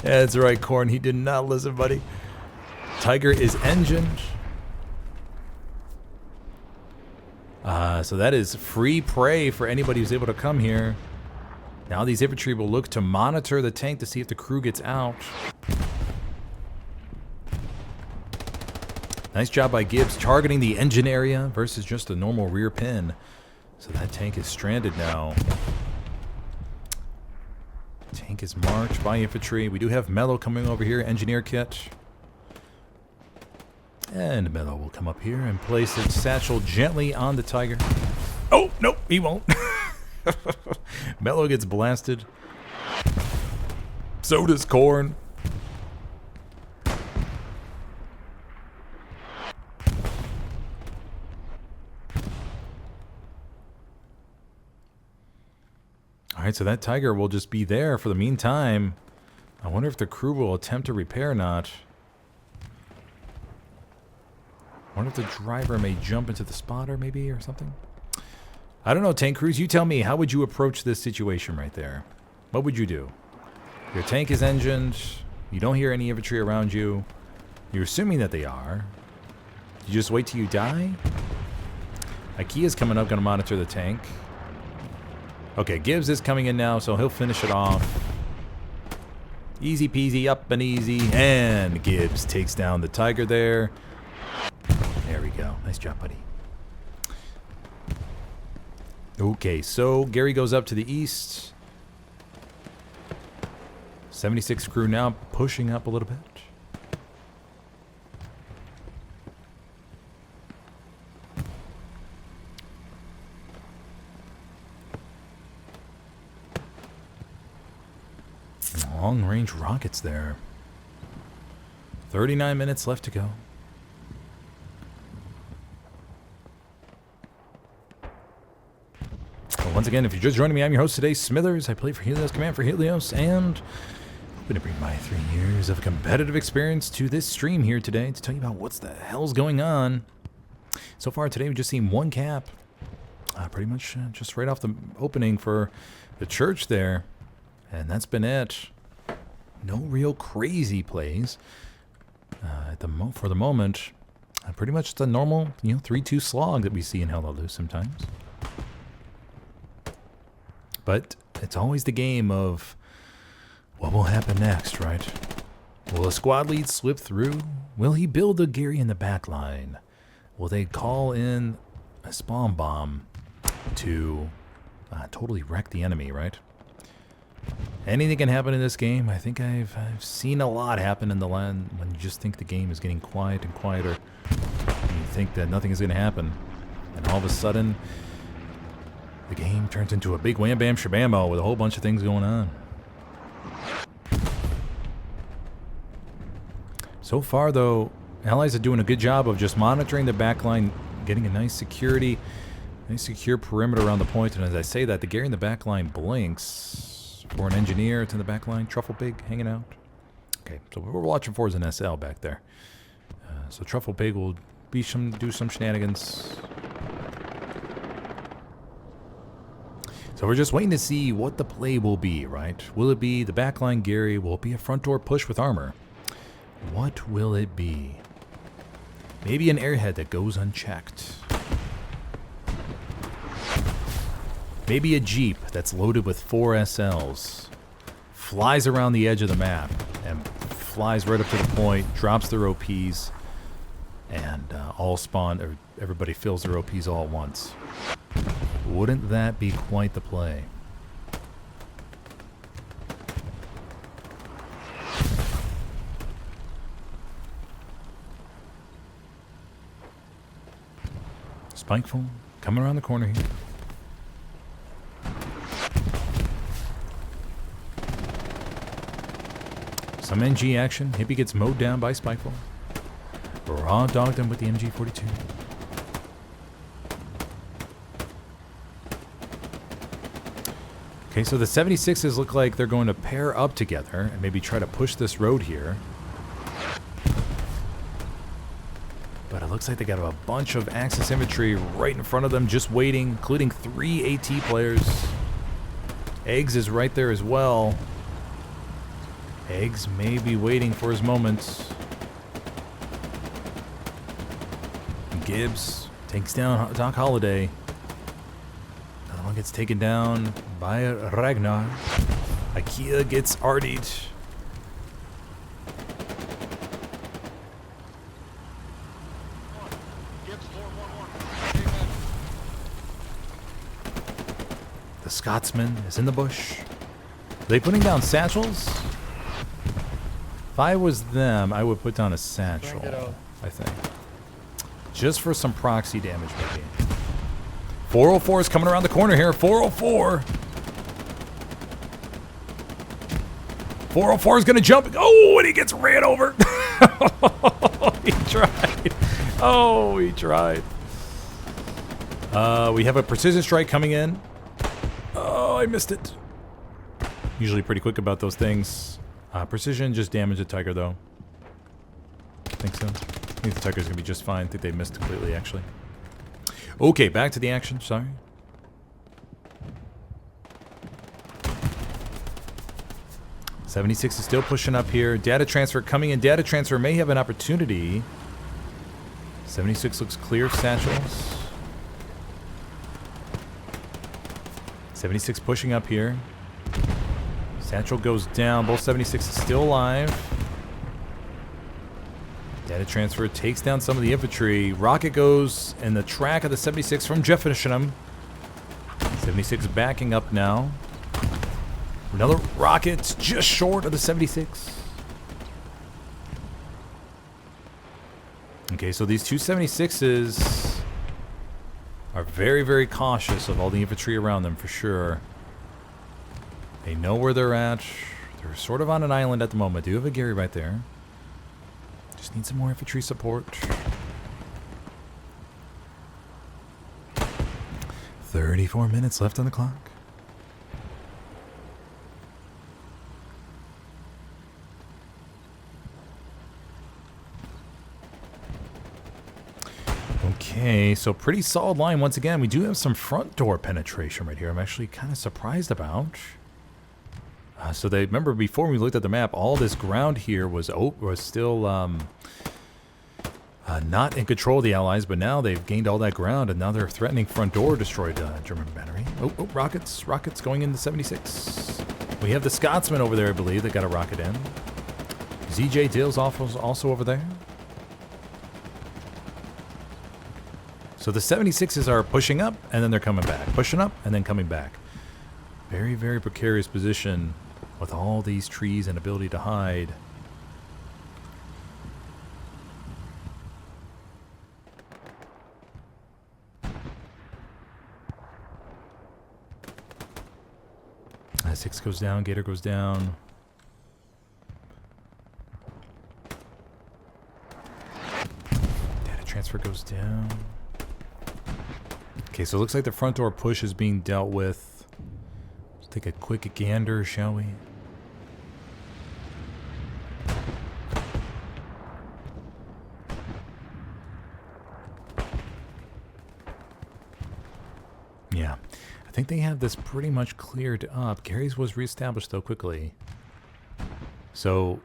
That's right, Corn. He did not listen, buddy. Tiger is engined. So that is free prey for anybody who's able to come here. Now these infantry will look to monitor the tank to see if the crew gets out. Nice job by Gibbs targeting the engine area versus just a normal rear pin. So that tank is stranded now. Tank is marked by infantry. We do have Mello coming over here, engineer kit. And Mello will come up here and place its satchel gently on the Tiger. Oh, nope, he won't. Mello gets blasted. So does Corn. Alright, so that Tiger will just be there for the meantime. I wonder if the crew will attempt to repair or not. I wonder if the driver may jump into the spotter maybe or something. I don't know, tank crews. You tell me. How would you approach this situation right there? What would you do? Your tank is engined. You don't hear any infantry around you. You're assuming that they are. You just wait till you die? Ikea's coming up, going to monitor the tank. Okay, Gibbs is coming in now, so he'll finish it off. Easy peasy, up and easy. And Gibbs takes down the Tiger there. There we go. Nice job, buddy. Okay, so Gary goes up to the east. 76 crew now pushing up a little bit. Long-range rockets there. 39 minutes left to go. Once again, if you're just joining me, I'm your host today, Smithers. I play for Helios, command for Helios, and I'm going to bring my 3 years of competitive experience to this stream here today to tell you about what's the hell's going on. So far today, we've just seen 1 cap. Pretty much just right off the opening for the church there. And that's been it. No real crazy plays for the moment. Pretty much the normal, 3-2 slog that we see in HLL sometimes. But it's always the game of what will happen next, right? Will a squad lead slip through? Will he build a Gary in the back line? Will they call in a spawn bomb to totally wreck the enemy, right? Anything can happen in this game. I think I've seen a lot happen in the land when you just think the game is getting quiet and quieter. And you think that nothing is going to happen. And all of a sudden, the game turns into a big wham bam shabammo with a whole bunch of things going on. So far, though, Allies are doing a good job of just monitoring the backline, getting a nice secure perimeter around the point. And as I say that, the Gary in the backline blinks for an engineer. It's in the backline. Truffle Pig hanging out. Okay, so what we're watching for is an SL back there. So Truffle Pig will do some shenanigans. So we're just waiting to see what the play will be, right? Will it be the backline Gary? Will it be a front door push with armor? What will it be? Maybe an airhead that goes unchecked. Maybe a Jeep that's loaded with 4 SLs. flies around the edge of the map and flies right up to the point, drops their OPs, and all spawn, or everybody fills their OPs all at once. Wouldn't that be quite the play? Spikeful coming around the corner here. Some NG action. Hippie gets mowed down by Spikeful. Raw dogged him with the MG42. Okay, so the 76s look like they're going to pair up together and maybe try to push this road here. But it looks like they got a bunch of Axis infantry right in front of them, just waiting, including 3 AT players. Eggs is right there as well. Eggs may be waiting for his moment. Gibbs takes down Doc Holliday. Another one gets taken down by Ragnar. Ikea gets RD'd. The Scotsman is in the bush. Are they putting down satchels? If I was them, I would put down a satchel, I think. Just for some proxy damage, maybe. 404 is coming around the corner here. 404. 404 is going to jump. Oh, and he gets ran over. He tried. Oh, he tried. We have a precision strike coming in. Oh, I missed it. Usually pretty quick about those things. Precision just damaged the Tiger, though. I think so. I think the Tiger's going to be just fine. I think they missed completely, actually. Okay, back to the action. Sorry. '76 is still pushing up here. Data transfer coming in. Data transfer may have an opportunity. 76 looks clear. Satchels. 76 pushing up here. Satchel goes down. Both 76 is still alive. Data transfer takes down some of the infantry. Rocket goes in the track of the 76 from Jefferson. 76 backing up now. Another rocket just short of the 76. Okay, so these two 76s are very, very cautious of all the infantry around them for sure. They know where they're at. They're sort of on an island at the moment. Do have a Gary right there. Just need some more infantry support. 34 minutes left on the clock. Okay, so pretty solid line once again. We do have some front door penetration right here. I'm actually kind of surprised about. So they remember before we looked at the map, all this ground here was still not in control of the Allies, but now they've gained all that ground, and now they're threatening front door destroyed German battery. Oh, rockets going into 76. We have the Scotsman over there, I believe, that got a rocket in. ZJ Dill's also over there. So the 76s are pushing up, and then they're coming back. Pushing up, and then coming back. Very, very precarious position with all these trees and ability to hide. Six goes down, Gator goes down. Data transfer goes down. Okay, so it looks like the front door push is being dealt with. Let's take a quick gander, shall we? Yeah, I think they have this pretty much cleared up. Gary's was reestablished, though, quickly. So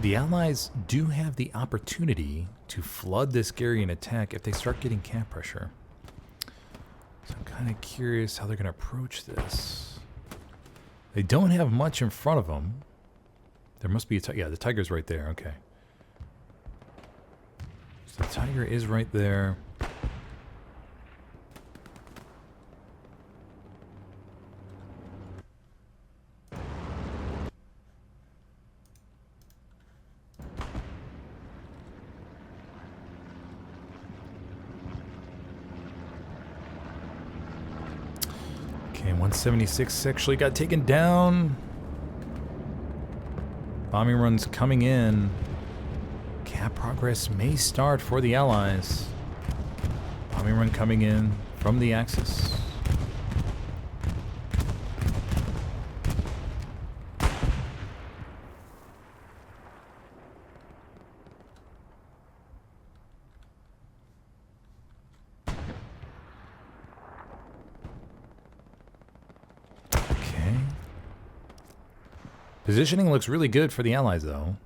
the Allies do have the opportunity to flood this Gary and attack if they start getting cap pressure. So I'm kind of curious how they're going to approach this. They don't have much in front of them. There must be a tiger. Yeah, the tiger's right there. Okay. So the tiger is right there. Okay, 176 actually got taken down. Bombing runs coming in. Cap progress may start for the Allies. Bombing run coming in from the Axis. Positioning looks really good for the Allies, though.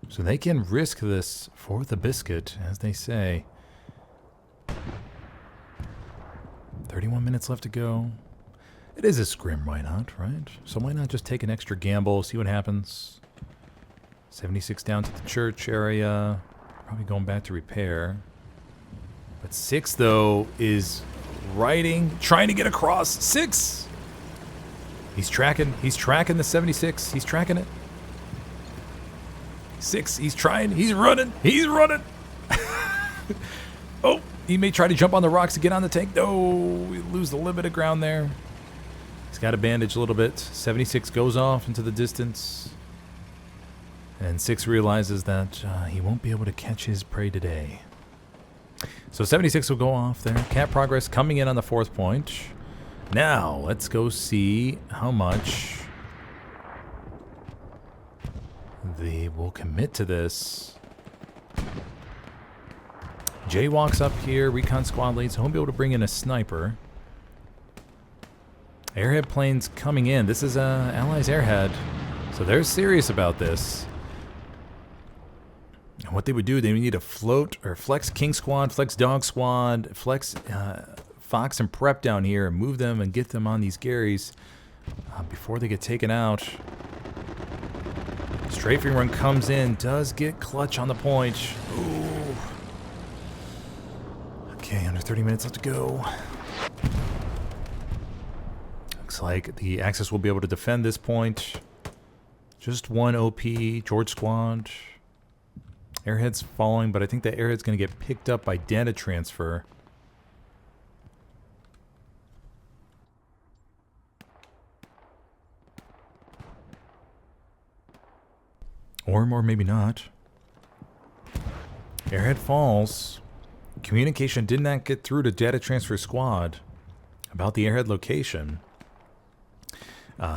So they can risk this for the biscuit, as they say. 31 minutes left to go. It is a scrim, why not, right? So why not just take an extra gamble, see what happens? 76 down to the church area. Probably going back to repair. But 6, though, is trying to get across. 6! He's tracking the 76. He's tracking it. 6, he's trying. He's running. Oh, he may try to jump on the rocks to get on the tank. No, we lose the little bit of ground there. He's got a bandage a little bit. 76 goes off into the distance. And 6 realizes that he won't be able to catch his prey today. So 76 will go off there. Cap progress coming in on the 4th point. Now, let's go see how much they will commit to this. Jay walks up here. Recon squad leads. So he'll be able to bring in a sniper. Airhead planes coming in. This is Allies airhead. So they're serious about this. And what they would do, they would need a float or flex King squad, flex Dog squad, flex Fox and Prep down here and move them and get them on these Garys before they get taken out. Strafing run comes in, does get clutch on the point. Ooh. Okay, under 30 minutes left to go. Looks like the Axis will be able to defend this point. Just 1 OP, George squad. Airhead's falling, but I think the airhead's going to get picked up by data transfer. Or maybe not. Airhead falls. Communication did not get through to data transfer squad about the airhead location.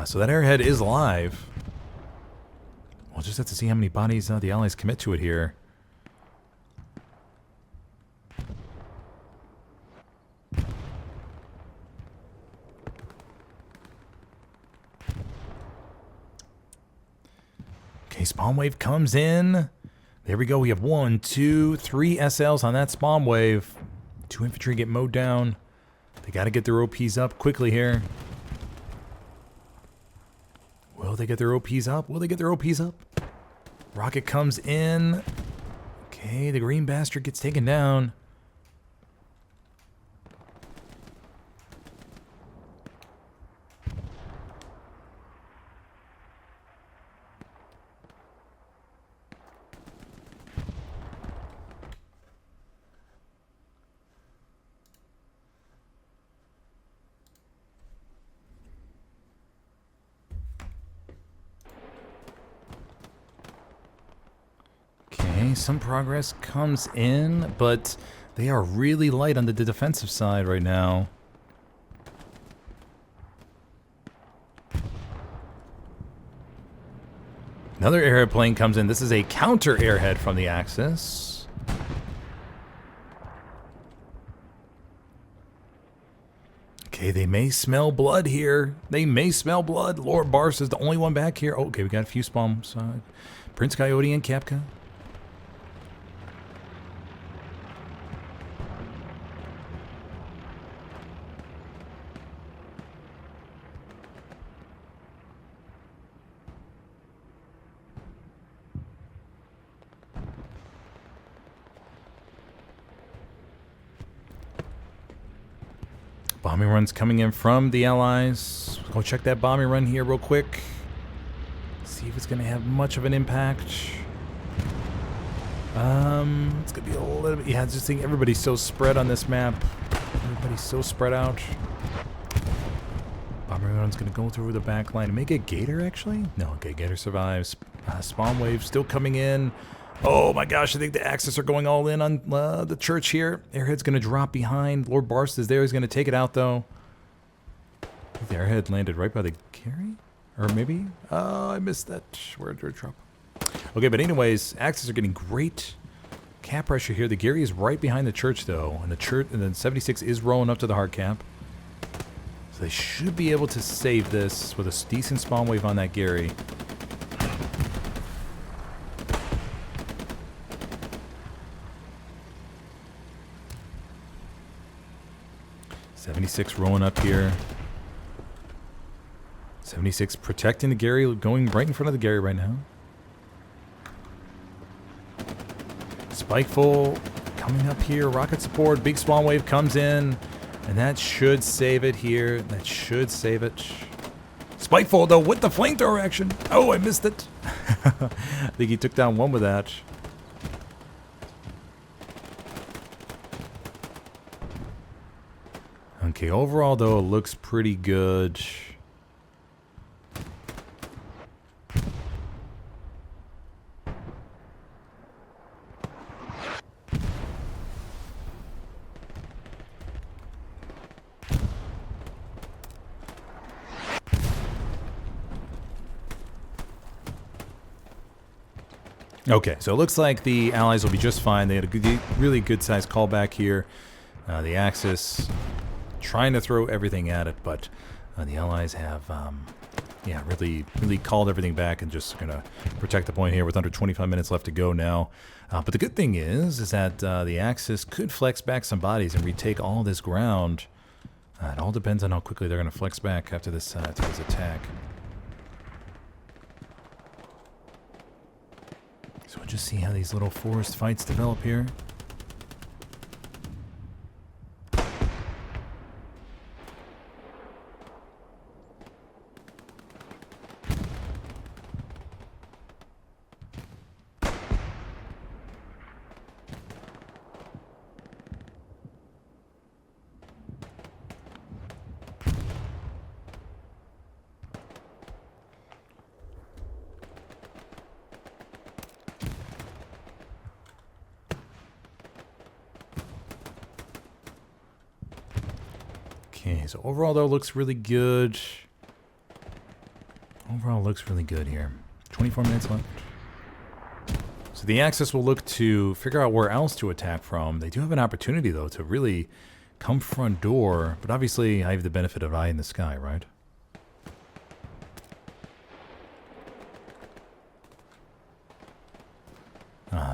So that airhead is alive. We'll just have to see how many bodies the Allies commit to it here. Okay, spawn wave comes in. There we go. We have 1, 2, 3 SLs on that spawn wave. 2 infantry get mowed down. They got to get their OPs up quickly here. Will they get their OPs up? Will they get their OPs up? Rocket comes in. Okay, the green bastard gets taken down. Some progress comes in, but they are really light on the defensive side right now. Another airhead plane comes in. This is a counter airhead from the Axis. Okay, they may smell blood here. They may smell blood. Lord Bars is the only one back here. Oh, okay, we got a few spawns. Prince Coyote and Kapka. Bombing runs coming in from the Allies. Go check that bombing run here real quick. See if it's going to have much of an impact. It's going to be a little bit... Yeah, I just think everybody's so spread on this map. Everybody's so spread out. Bombing run's going to go through the back line. Make it Gator, actually? No, okay, Gator survives. Spawn wave still coming in. Oh my gosh, I think the Axis are going all in on the church here. Airhead's going to drop behind. Lord Barst is there. He's going to take it out, though. I think the Airhead landed right by the carry? Or maybe? Oh, I missed that. Where did it drop? Okay, but anyways, Axis are getting great cap pressure here. The Gary is right behind the church, though. And the church, and then 76 is rolling up to the hard cap. So they should be able to save this with a decent spawn wave on that Gary. .76 rolling up here. 76 protecting the Gary, going right in front of the Gary right now. Spikeful coming up here. Rocket support. Big spawn wave comes in. And that should save it here. That should save it. Spikeful, though, with the flamethrower action. Oh, I missed it. I think he took down one with that. Okay, overall, though, it looks pretty good. Okay, so it looks like the Allies will be just fine. They had a good, really good-sized callback here. The Axis trying to throw everything at it, but the Allies have, yeah, really called everything back and just going to protect the point here with under 25 minutes left to go now. But the good thing is that the Axis could flex back some bodies and retake all this ground. It all depends on how quickly they're going to flex back after this attack. So we'll just see how these little forest fights develop here. Okay, so overall, though, looks really good. Overall, looks really good here. 24 minutes left. So the Axis will look to figure out where else to attack from. They do have an opportunity, though, to really come front door. But obviously, I have the benefit of eye in the sky, right?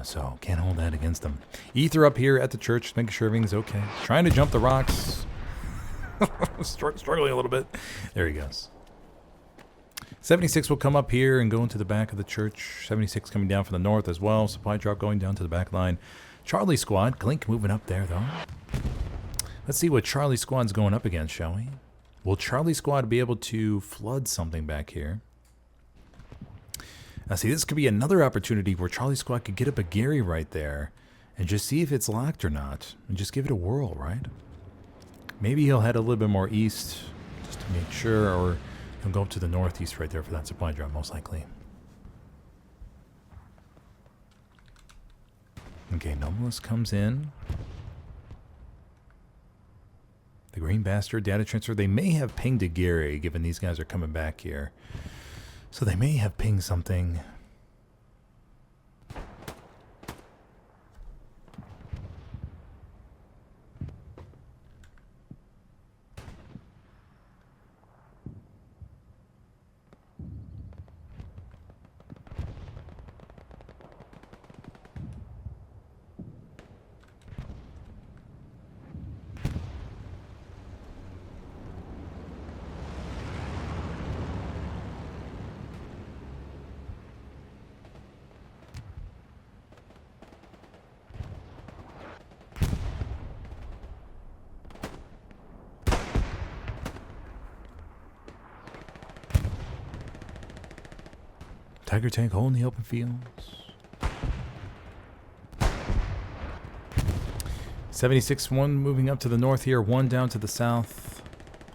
So can't hold that against them. Ether up here at the church, making sure everything's okay. Trying to jump the rocks. Struggling a little bit. There he goes. 76 will come up here and go into the back of the church. 76 coming down from the north as well. Supply drop going down to the back line. Charlie Squad. Glink moving up there, though. Let's see what Charlie Squad's going up against, shall we? Will Charlie Squad be able to flood something back here? Now, see, this could be another opportunity where Charlie Squad could get up a Gary right there and just see if it's locked or not. And just give it a whirl, right? Maybe he'll head a little bit more east just to make sure, or he'll go up to the northeast right there for that supply drop, most likely. Okay, Noblest comes in. The Green Bastard, data transfer. They may have pinged a Gary, given these guys are coming back here. So they may have pinged something. Tiger tank hole in the open fields. 76-1 moving up to the north here, 1 down to the south.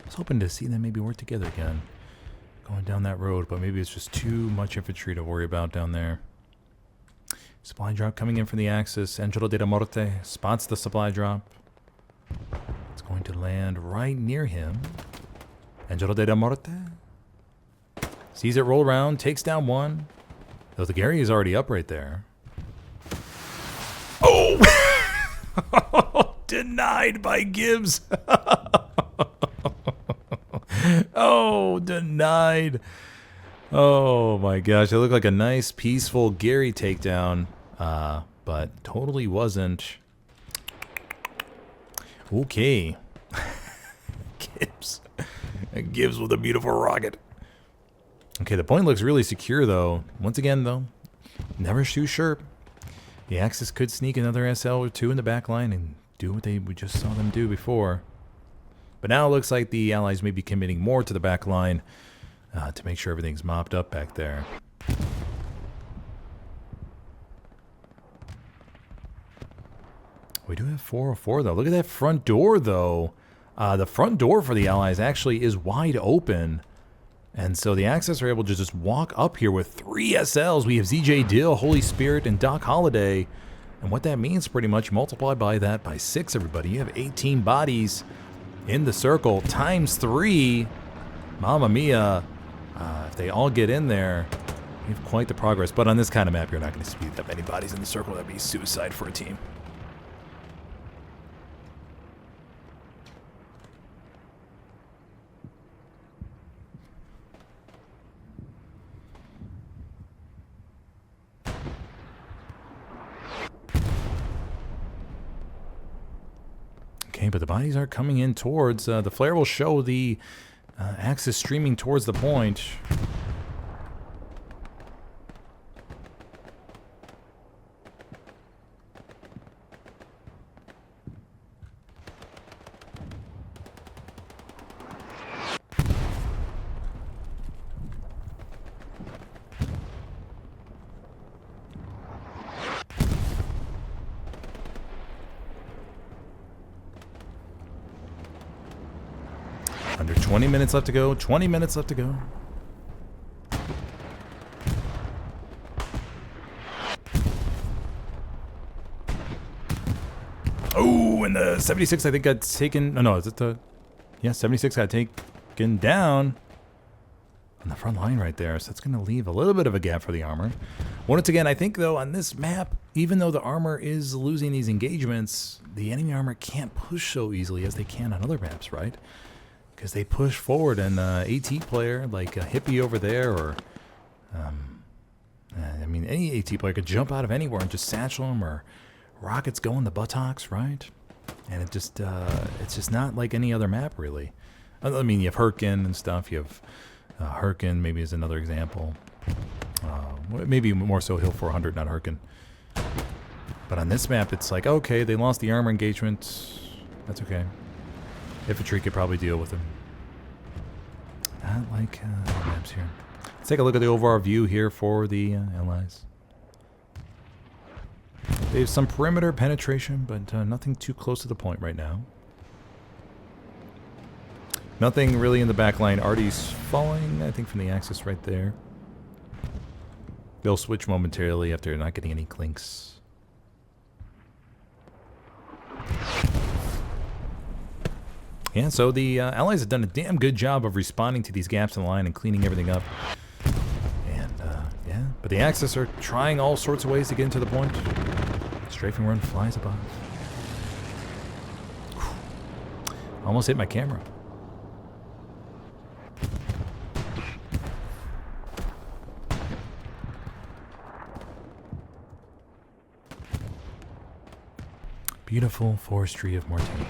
I was hoping to see them maybe work together again, going down that road, but maybe it's just too much infantry to worry about down there. Supply drop coming in from the Axis. Angelo de la Morte spots the supply drop. It's going to land right near him. Angelo de la Morte sees it roll around, takes down one. Though the Gary is already up right there. Oh! Denied by Gibbs. Oh, denied. Oh my gosh, it looked like a nice, peaceful Gary takedown, but totally wasn't. Okay. Gibbs with a beautiful rocket. Okay, the point looks really secure, though. Once again, though, never too sure. The Axis could sneak another SL or two in the back line and do what we just saw them do before. But now it looks like the Allies may be committing more to the back line to make sure everything's mopped up back there. We do have 404, though. Look at that front door, though. The front door for the Allies actually is wide open. And so the Axis are able to just walk up here with 3 SLs. We have ZJ Dill, Holy Spirit, and Doc Holliday. And what that means, pretty much, multiply by that by 6, everybody. You have 18 bodies in the circle, times 3. Mamma mia. If they all get in there, you have quite the progress. But on this kind of map, you're not going to see that many bodies in the circle. That'd be suicide for a team. Okay, but the bodies are coming in towards... the flare will show the Axis streaming towards the point. Under 20 minutes left to go. 20 minutes left to go. Oh, and the 76 I think got taken. No, is it the... Yeah, 76 got taken down on the front line right there. So that's going to leave a little bit of a gap for the armor. Once again, I think, though, on this map, even though the armor is losing these engagements, the enemy armor can't push so easily as they can on other maps, right? Because they push forward, and AT player like a hippie over there, or I mean, any AT player could jump out of anywhere and just satchel them, or rockets go in the buttocks, right? And it just it's just not like any other map, really. I mean, you have Hurricane and stuff. You have Hurricane, maybe is another example. Maybe more so Hill 400, not Hurricane. But on this map, it's like, okay, they lost the armor engagement. That's okay. Infantry could probably deal with them. Not like maps here. Let's take a look at the overall view here for the Allies. They have some perimeter penetration, but nothing too close to the point right now. Nothing really in the back line. Artie's falling, I think, from the Axis right there. They'll switch momentarily after not getting any clinks. Yeah, so the Allies have done a damn good job of responding to these gaps in the line and cleaning everything up. And, yeah, but the Axis are trying all sorts of ways to get into the point. Strafing run flies above. Whew. Almost hit my camera. Beautiful forestry of Mortain.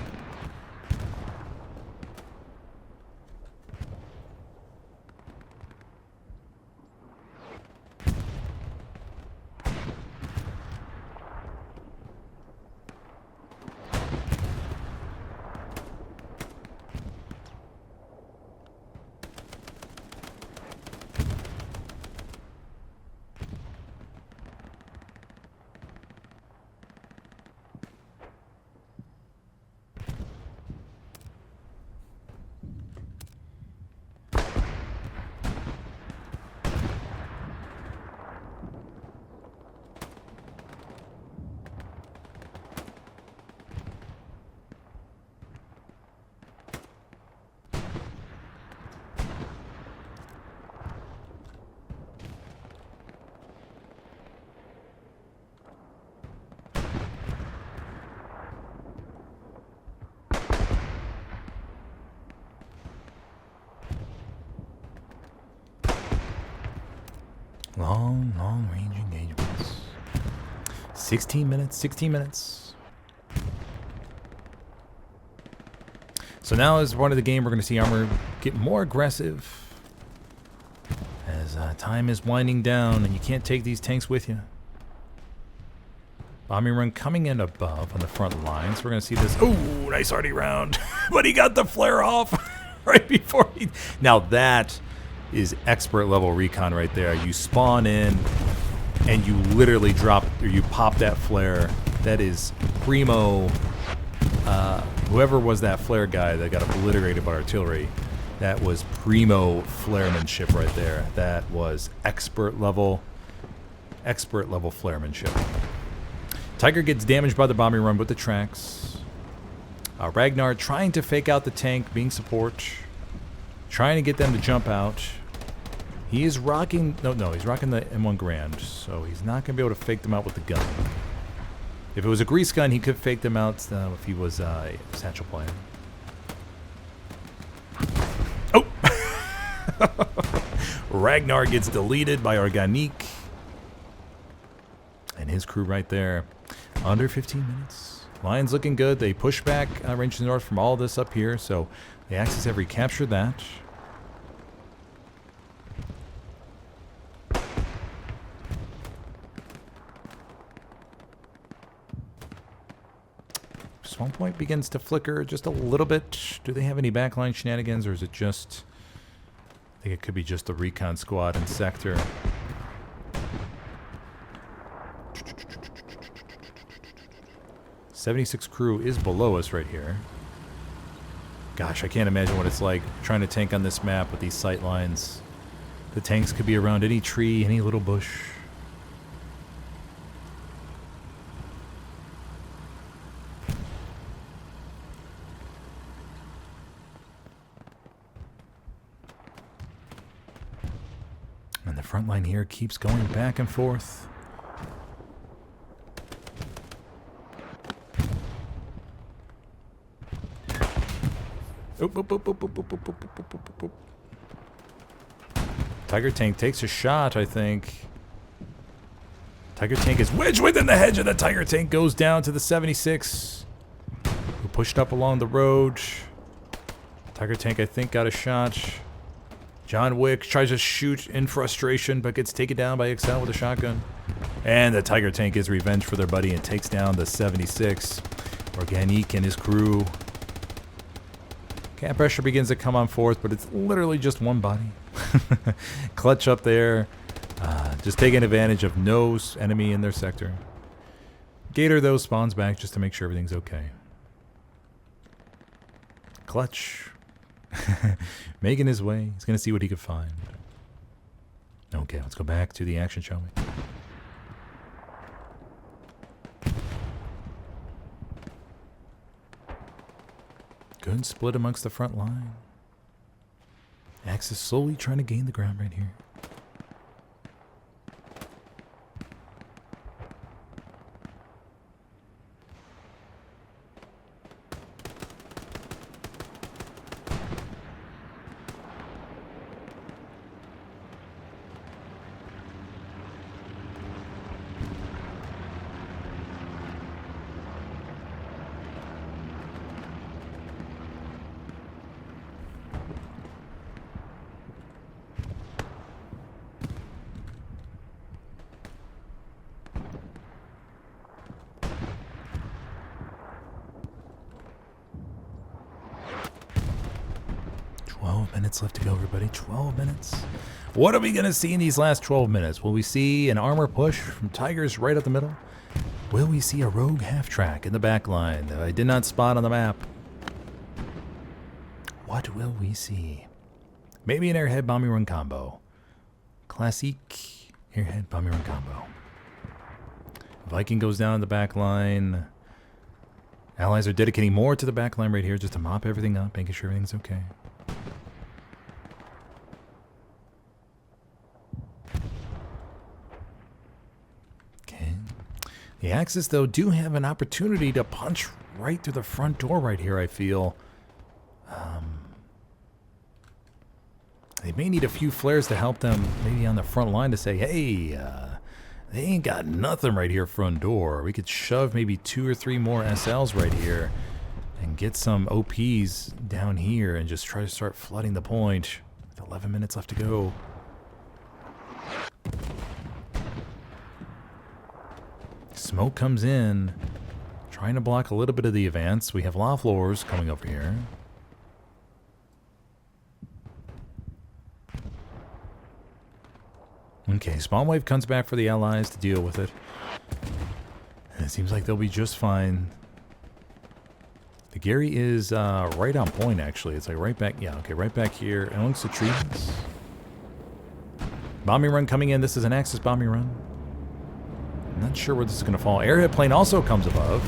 Long-range engagements. 16 minutes, 16 minutes. So now as part of the game, we're going to see armor get more aggressive as time is winding down and you can't take these tanks with you. Bombing run coming in above on the front lines. We're going to see this. Oh, nice arty round. But he got the flare off right before he... Now that is expert level recon right there. You spawn in and you literally drop, or you pop that flare. That is primo. Whoever was that flare guy that got obliterated by artillery, that was primo flaremanship right there. That was expert level flaremanship. Tiger gets damaged by the bombing run with the tracks. Ragnar trying to fake out the tank, being support. Trying to get them to jump out. He is rocking... No, he's rocking the M1 Grand, so he's not going to be able to fake them out with the gun. If it was a grease gun, he could fake them out if he was a satchel player. Oh! Ragnar gets deleted by Organique. And his crew right there. Under 15 minutes. Lions looking good. They push back Rangers North from all this up here, so the Axis have recaptured that. Spawn point begins to flicker just a little bit. Do they have any backline shenanigans, or is it just... I think it could be just the recon squad and sector. '76 crew is below us right here. Gosh, I can't imagine what it's like trying to tank on this map with these sight lines. The tanks could be around any tree, any little bush. And the front line here keeps going back and forth. Tiger tank takes a shot, I think. Tiger tank is wedged within the hedge, and the Tiger tank goes down to the 76. Who pushed up along the road. Tiger tank, I think, got a shot. John Wick tries to shoot in frustration, but gets taken down by XL with a shotgun. And the Tiger tank is revenge for their buddy and takes down the 76. Organique and his crew. Camp pressure begins to come on forth, but it's literally just one body. Clutch up there. Just taking advantage of no enemy in their sector. Gator, though, spawns back just to make sure everything's okay. Clutch. Making his way. He's going to see what he could find. Okay, let's go back to the action, shall we? Good split amongst the front line. Axis slowly trying to gain the ground right here. Minutes left to go, everybody. 12 minutes. What are we going to see in these last 12 minutes? Will we see an armor push from Tigers right up the middle? Will we see a rogue half-track in the back line that I did not spot on the map? What will we see? Maybe an airhead bombing run combo. Classique airhead bombing run combo. Viking goes down the back line. Allies are dedicating more to the back line right here just to mop everything up, making sure everything's okay. The Axis, though, do have an opportunity to punch right through the front door right here, I feel. They may need a few flares to help them maybe on the front line to say, hey, They ain't got nothing right here front door. We could shove maybe 2 or 3 more SLs right here and get some OPs down here and just try to start flooding the point with 11 minutes left to go. Smoke comes in, trying to block a little bit of the advance. We have lava floors coming over here. Okay, spawn wave comes back for the allies to deal with it. And it seems like they'll be just fine. The Gary is right on point, actually. It's like right back, yeah, okay, right back here amongst the trees. Bombing run coming in. This is an Axis bombing run. I'm not sure where this is going to fall. Airhead plane also comes above.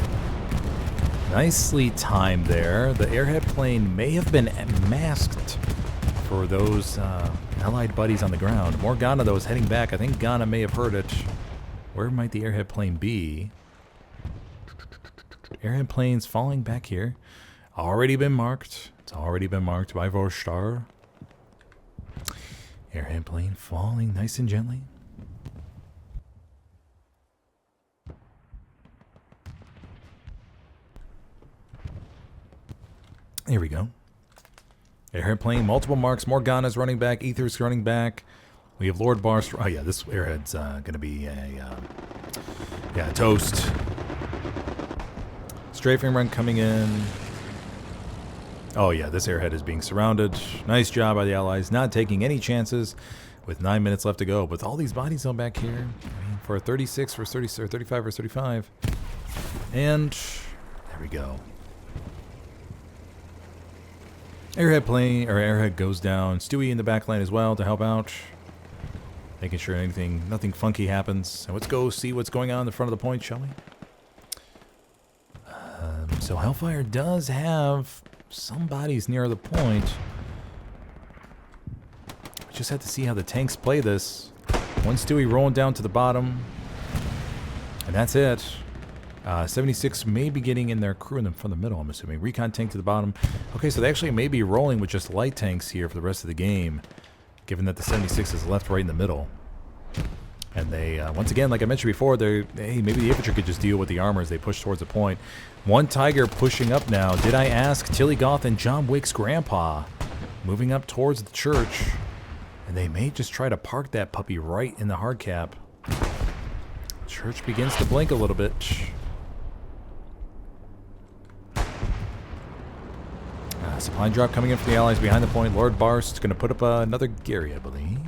Nicely timed there. The airhead plane may have been masked for those allied buddies on the ground. Morgana, though, is heading back. I think Ghana may have heard it. Where might the airhead plane be? Airhead plane's falling back here. Already been marked. It's already been marked by Vorstar. Airhead plane falling nice and gently. Here we go. Airhead plane, multiple marks. Morgana's running back. Ether's running back. We have Lord Bars. Oh yeah, this airhead's going to be a toast. Strafing run coming in. Oh yeah, this airhead is being surrounded. Nice job by the allies, not taking any chances with 9 minutes left to go. With all these bodies on back here, I mean, for a 36 versus 30 or 35 versus 35. And there we go. Airhead plane, or airhead goes down. Stewie in the back lane as well to help out. Making sure nothing funky happens. And let's go see what's going on in the front of the point, shall we? So Hellfire does have some bodies near the point. We just have to see how the tanks play this. One Stewie rolling down to the bottom. And that's it. 76 may be getting in their crew from the middle, I'm assuming. Recon tank to the bottom. Okay, so they actually may be rolling with just light tanks here for the rest of the game, given that the 76 is left right in the middle. And they, once again, like I mentioned before, hey, maybe the infantry could just deal with the armor as they push towards the point. One Tiger pushing up now. Did I ask? Tilly Goth and John Wick's grandpa moving up towards the church. And they may just try to park that puppy right in the hard cap. Church begins to blink a little bit. Supply drop coming in from the allies behind the point. Lord Barst is going to put up another Gary, I believe.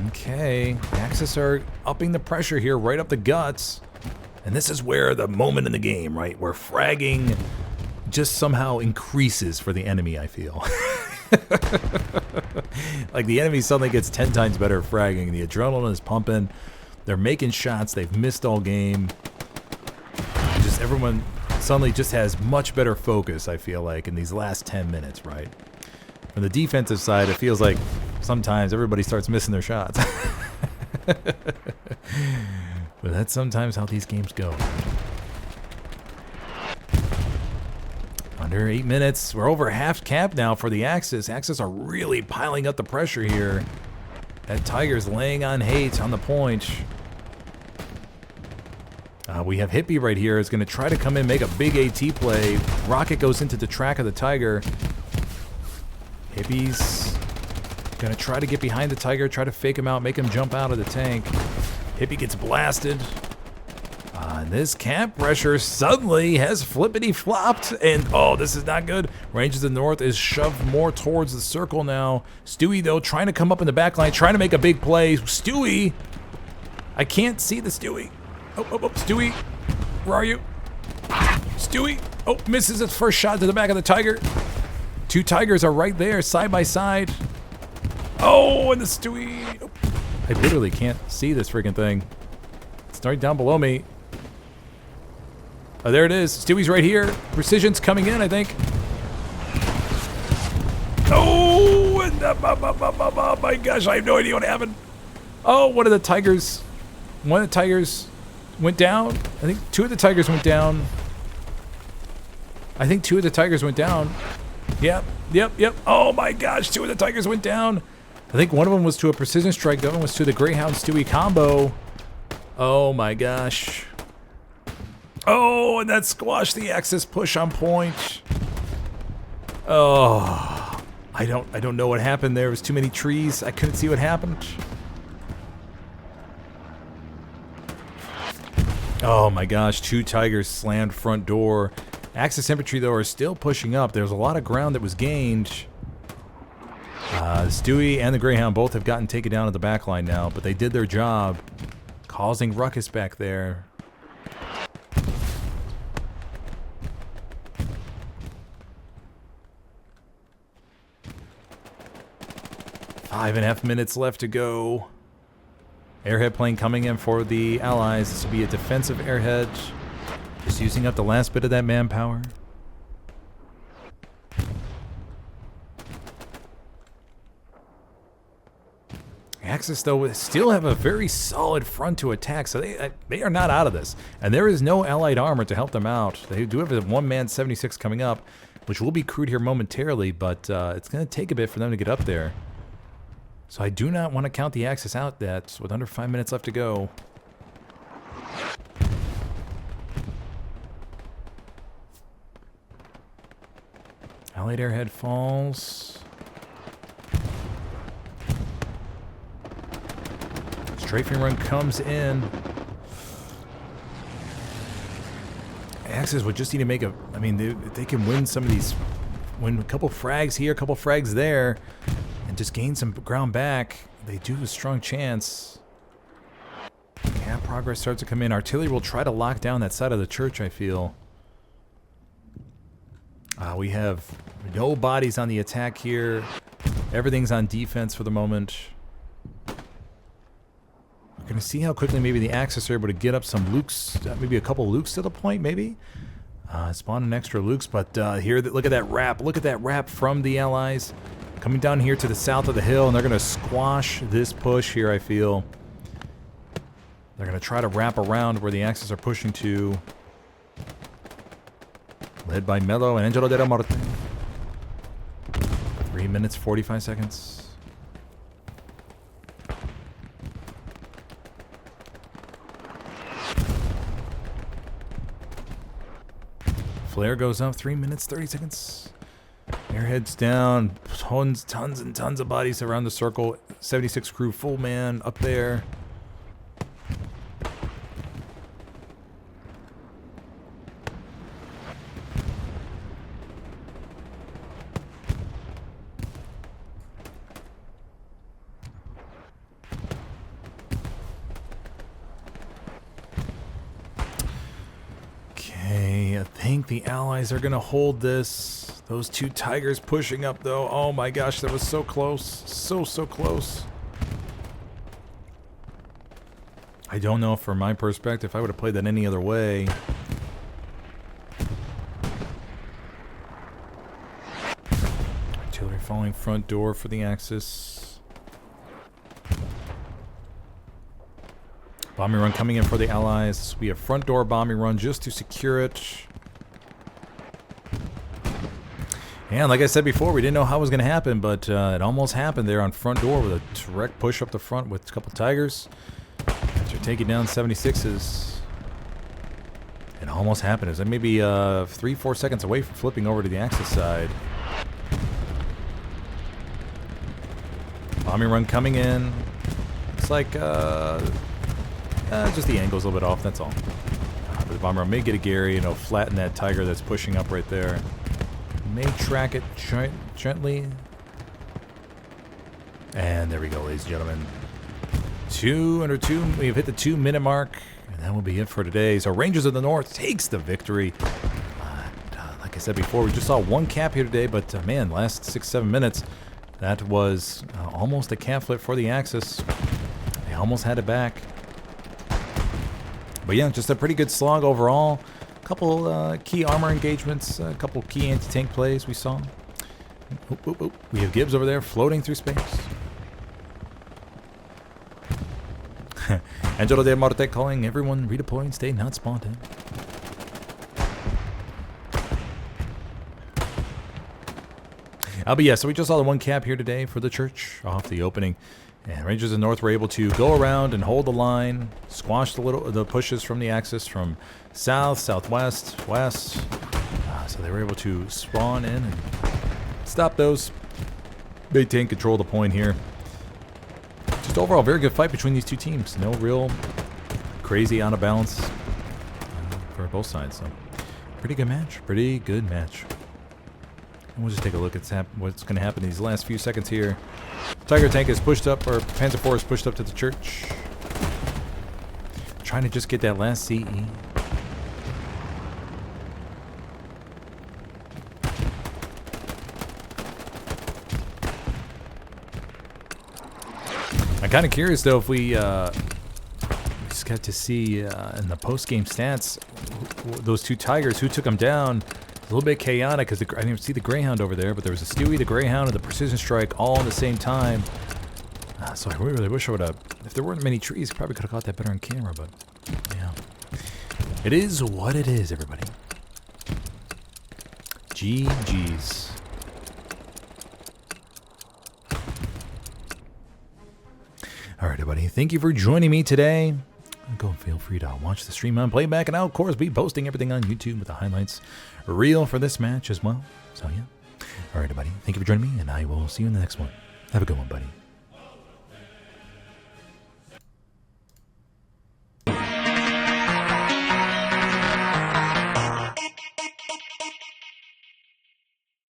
Okay, Axis are upping the pressure here, right up the guts. And this is where the moment in the game, right, where fragging just somehow increases for the enemy, I feel. Like the enemy suddenly gets 10 times better at fragging. The adrenaline is pumping. They're making shots they've missed all game. Just everyone suddenly just has much better focus, I feel like, in these last 10 minutes, right? From the defensive side, it feels like sometimes everybody starts missing their shots. But that's sometimes how these games go. Under 8 minutes. We're over half cap now for the Axis. Axis are really piling up the pressure here. That Tiger's laying on hate on the point. We have Hippie right here is going to try to come in, make a big AT play. Rocket goes into the track of the Tiger. Hippie's going to try to get behind the Tiger, try to fake him out, make him jump out of the tank. Hippie gets blasted. And this camp pressure suddenly has flippity-flopped. And, oh, this is not good. Rangers of the North is shoved more towards the circle now. Stewie, though, trying to come up in the back line, trying to make a big play. Stewie! I can't see the Stewie. Oh, Stewie, where are you? Stewie, oh, misses its first shot to the back of the Tiger. 2 Tigers are right there, side by side. Oh, and the Stewie. Oh, I literally can't see this freaking thing. It's right down below me. Oh, there it is. Stewie's right here. Precision's coming in, I think. Oh, and oh my gosh, I have no idea what happened. Oh, one of the Tigers went down. I think 2 of the Tigers went down. Yep. Oh my gosh, 2 of the Tigers went down. I think one of them was to a precision strike. The other one was to the Greyhound Stewie combo. Oh my gosh. Oh, and that squashed the Axis push on point. Oh, I don't know what happened there. There was too many trees. I couldn't see what happened. Oh my gosh, 2 Tigers slammed front door. Axis infantry, though, are still pushing up. There's a lot of ground that was gained. Stewie and the Greyhound both have gotten taken down at the back line now, but they did their job, causing ruckus back there. Five and a half minutes left to go. Airhead plane coming in for the Allies. This will be a defensive airhead. Just using up the last bit of that manpower. Axis, though, still have a very solid front to attack, so they are not out of this. And there is no Allied armor to help them out. They do have a one-man 76 coming up, which will be crewed here momentarily, but it's going to take a bit for them to get up there. So I do not want to count the Axis out that with under 5 minutes left to go. Allied airhead falls. Strafing run comes in. Axis would just need to make a... I mean, they can win some of these... Win a couple frags here, a couple frags there, and just gain some ground back. They do have a strong chance. Yeah, progress starts to come in. Artillery will try to lock down that side of the church, I feel. We have no bodies on the attack here. Everything's on defense for the moment. We're going to see how quickly maybe the Axis are able to get up some Lukes, maybe a couple Lukes to the point, maybe. Spawn an extra Lukes, but here, look at that wrap. Look at that wrap from the Allies. Coming down here to the south of the hill, and they're going to squash this push here, I feel. They're going to try to wrap around where the Axis are pushing to. Led by Melo and Angelo de Mortain. 3 minutes, 45 seconds. Flare goes up, 3 minutes, 30 seconds. Airheads down, tons and tons of bodies around the circle. 76 crew, full man up there. I think the Allies are going to hold this. Those 2 Tigers pushing up, though. Oh my gosh, that was so close. So close. I don't know, from my perspective, if I would have played that any other way. Artillery falling front door for the Axis. Bombing run coming in for the Allies. This will be a front door bombing run just to secure it. And like I said before, we didn't know how it was going to happen, but it almost happened there on front door with a direct push up the front with a couple Tigers. After taking down 76s. It almost happened. It was maybe 3-4 seconds away from flipping over to the Axis side. Bombing run coming in. Looks like just the angle's a little bit off, that's all. But the bomber may get a Gary, flatten that Tiger that's pushing up right there. May track it gently. And there we go, ladies and gentlemen. 2 under 2. We've hit the 2-minute mark. And that will be it for today. So Rangers of the North takes the victory. Like I said before, we just saw 1 cap here today. But man, last 6-7 minutes, that was almost a cap flip for the Axis. They almost had it back. But yeah, just a pretty good slog overall. A couple key armor engagements, a couple key anti-tank plays we saw. We have Gibbs over there floating through space. Angelo de Mortain calling everyone redeploy and stay not spawned in. But yeah, so we just saw the one cap here today for the church off the opening. And Rangers of the North were able to go around and hold the line, squash the pushes from the Axis from south, southwest, west. So they were able to spawn in and stop those. Maintain control of the point here. Just overall, very good fight between these two teams. No real crazy out of balance for both sides. So pretty good match. Pretty good match. And we'll just take a look at what's going to happen in these last few seconds here. Tiger tank is pushed up, or Panzer IV is pushed up to the church. Trying to just get that last CE. I'm kind of curious though if we just got to see in the post-game stats those two Tigers, who took them down. A little bit chaotic because I didn't see the Greyhound over there, but there was a Stewie, the Greyhound, and the Precision Strike all at the same time. So I really wish I would have, if there weren't many trees, probably could have caught that better on camera, but yeah. It is what it is, everybody. GG's. All right, everybody. Thank you for joining me today. Go feel free to watch the stream on playback, and I'll, of course, be posting everything on YouTube with the highlights reel for this match as well. So, yeah. All right, everybody. Thank you for joining me, and I will see you in the next one. Have a good one, buddy.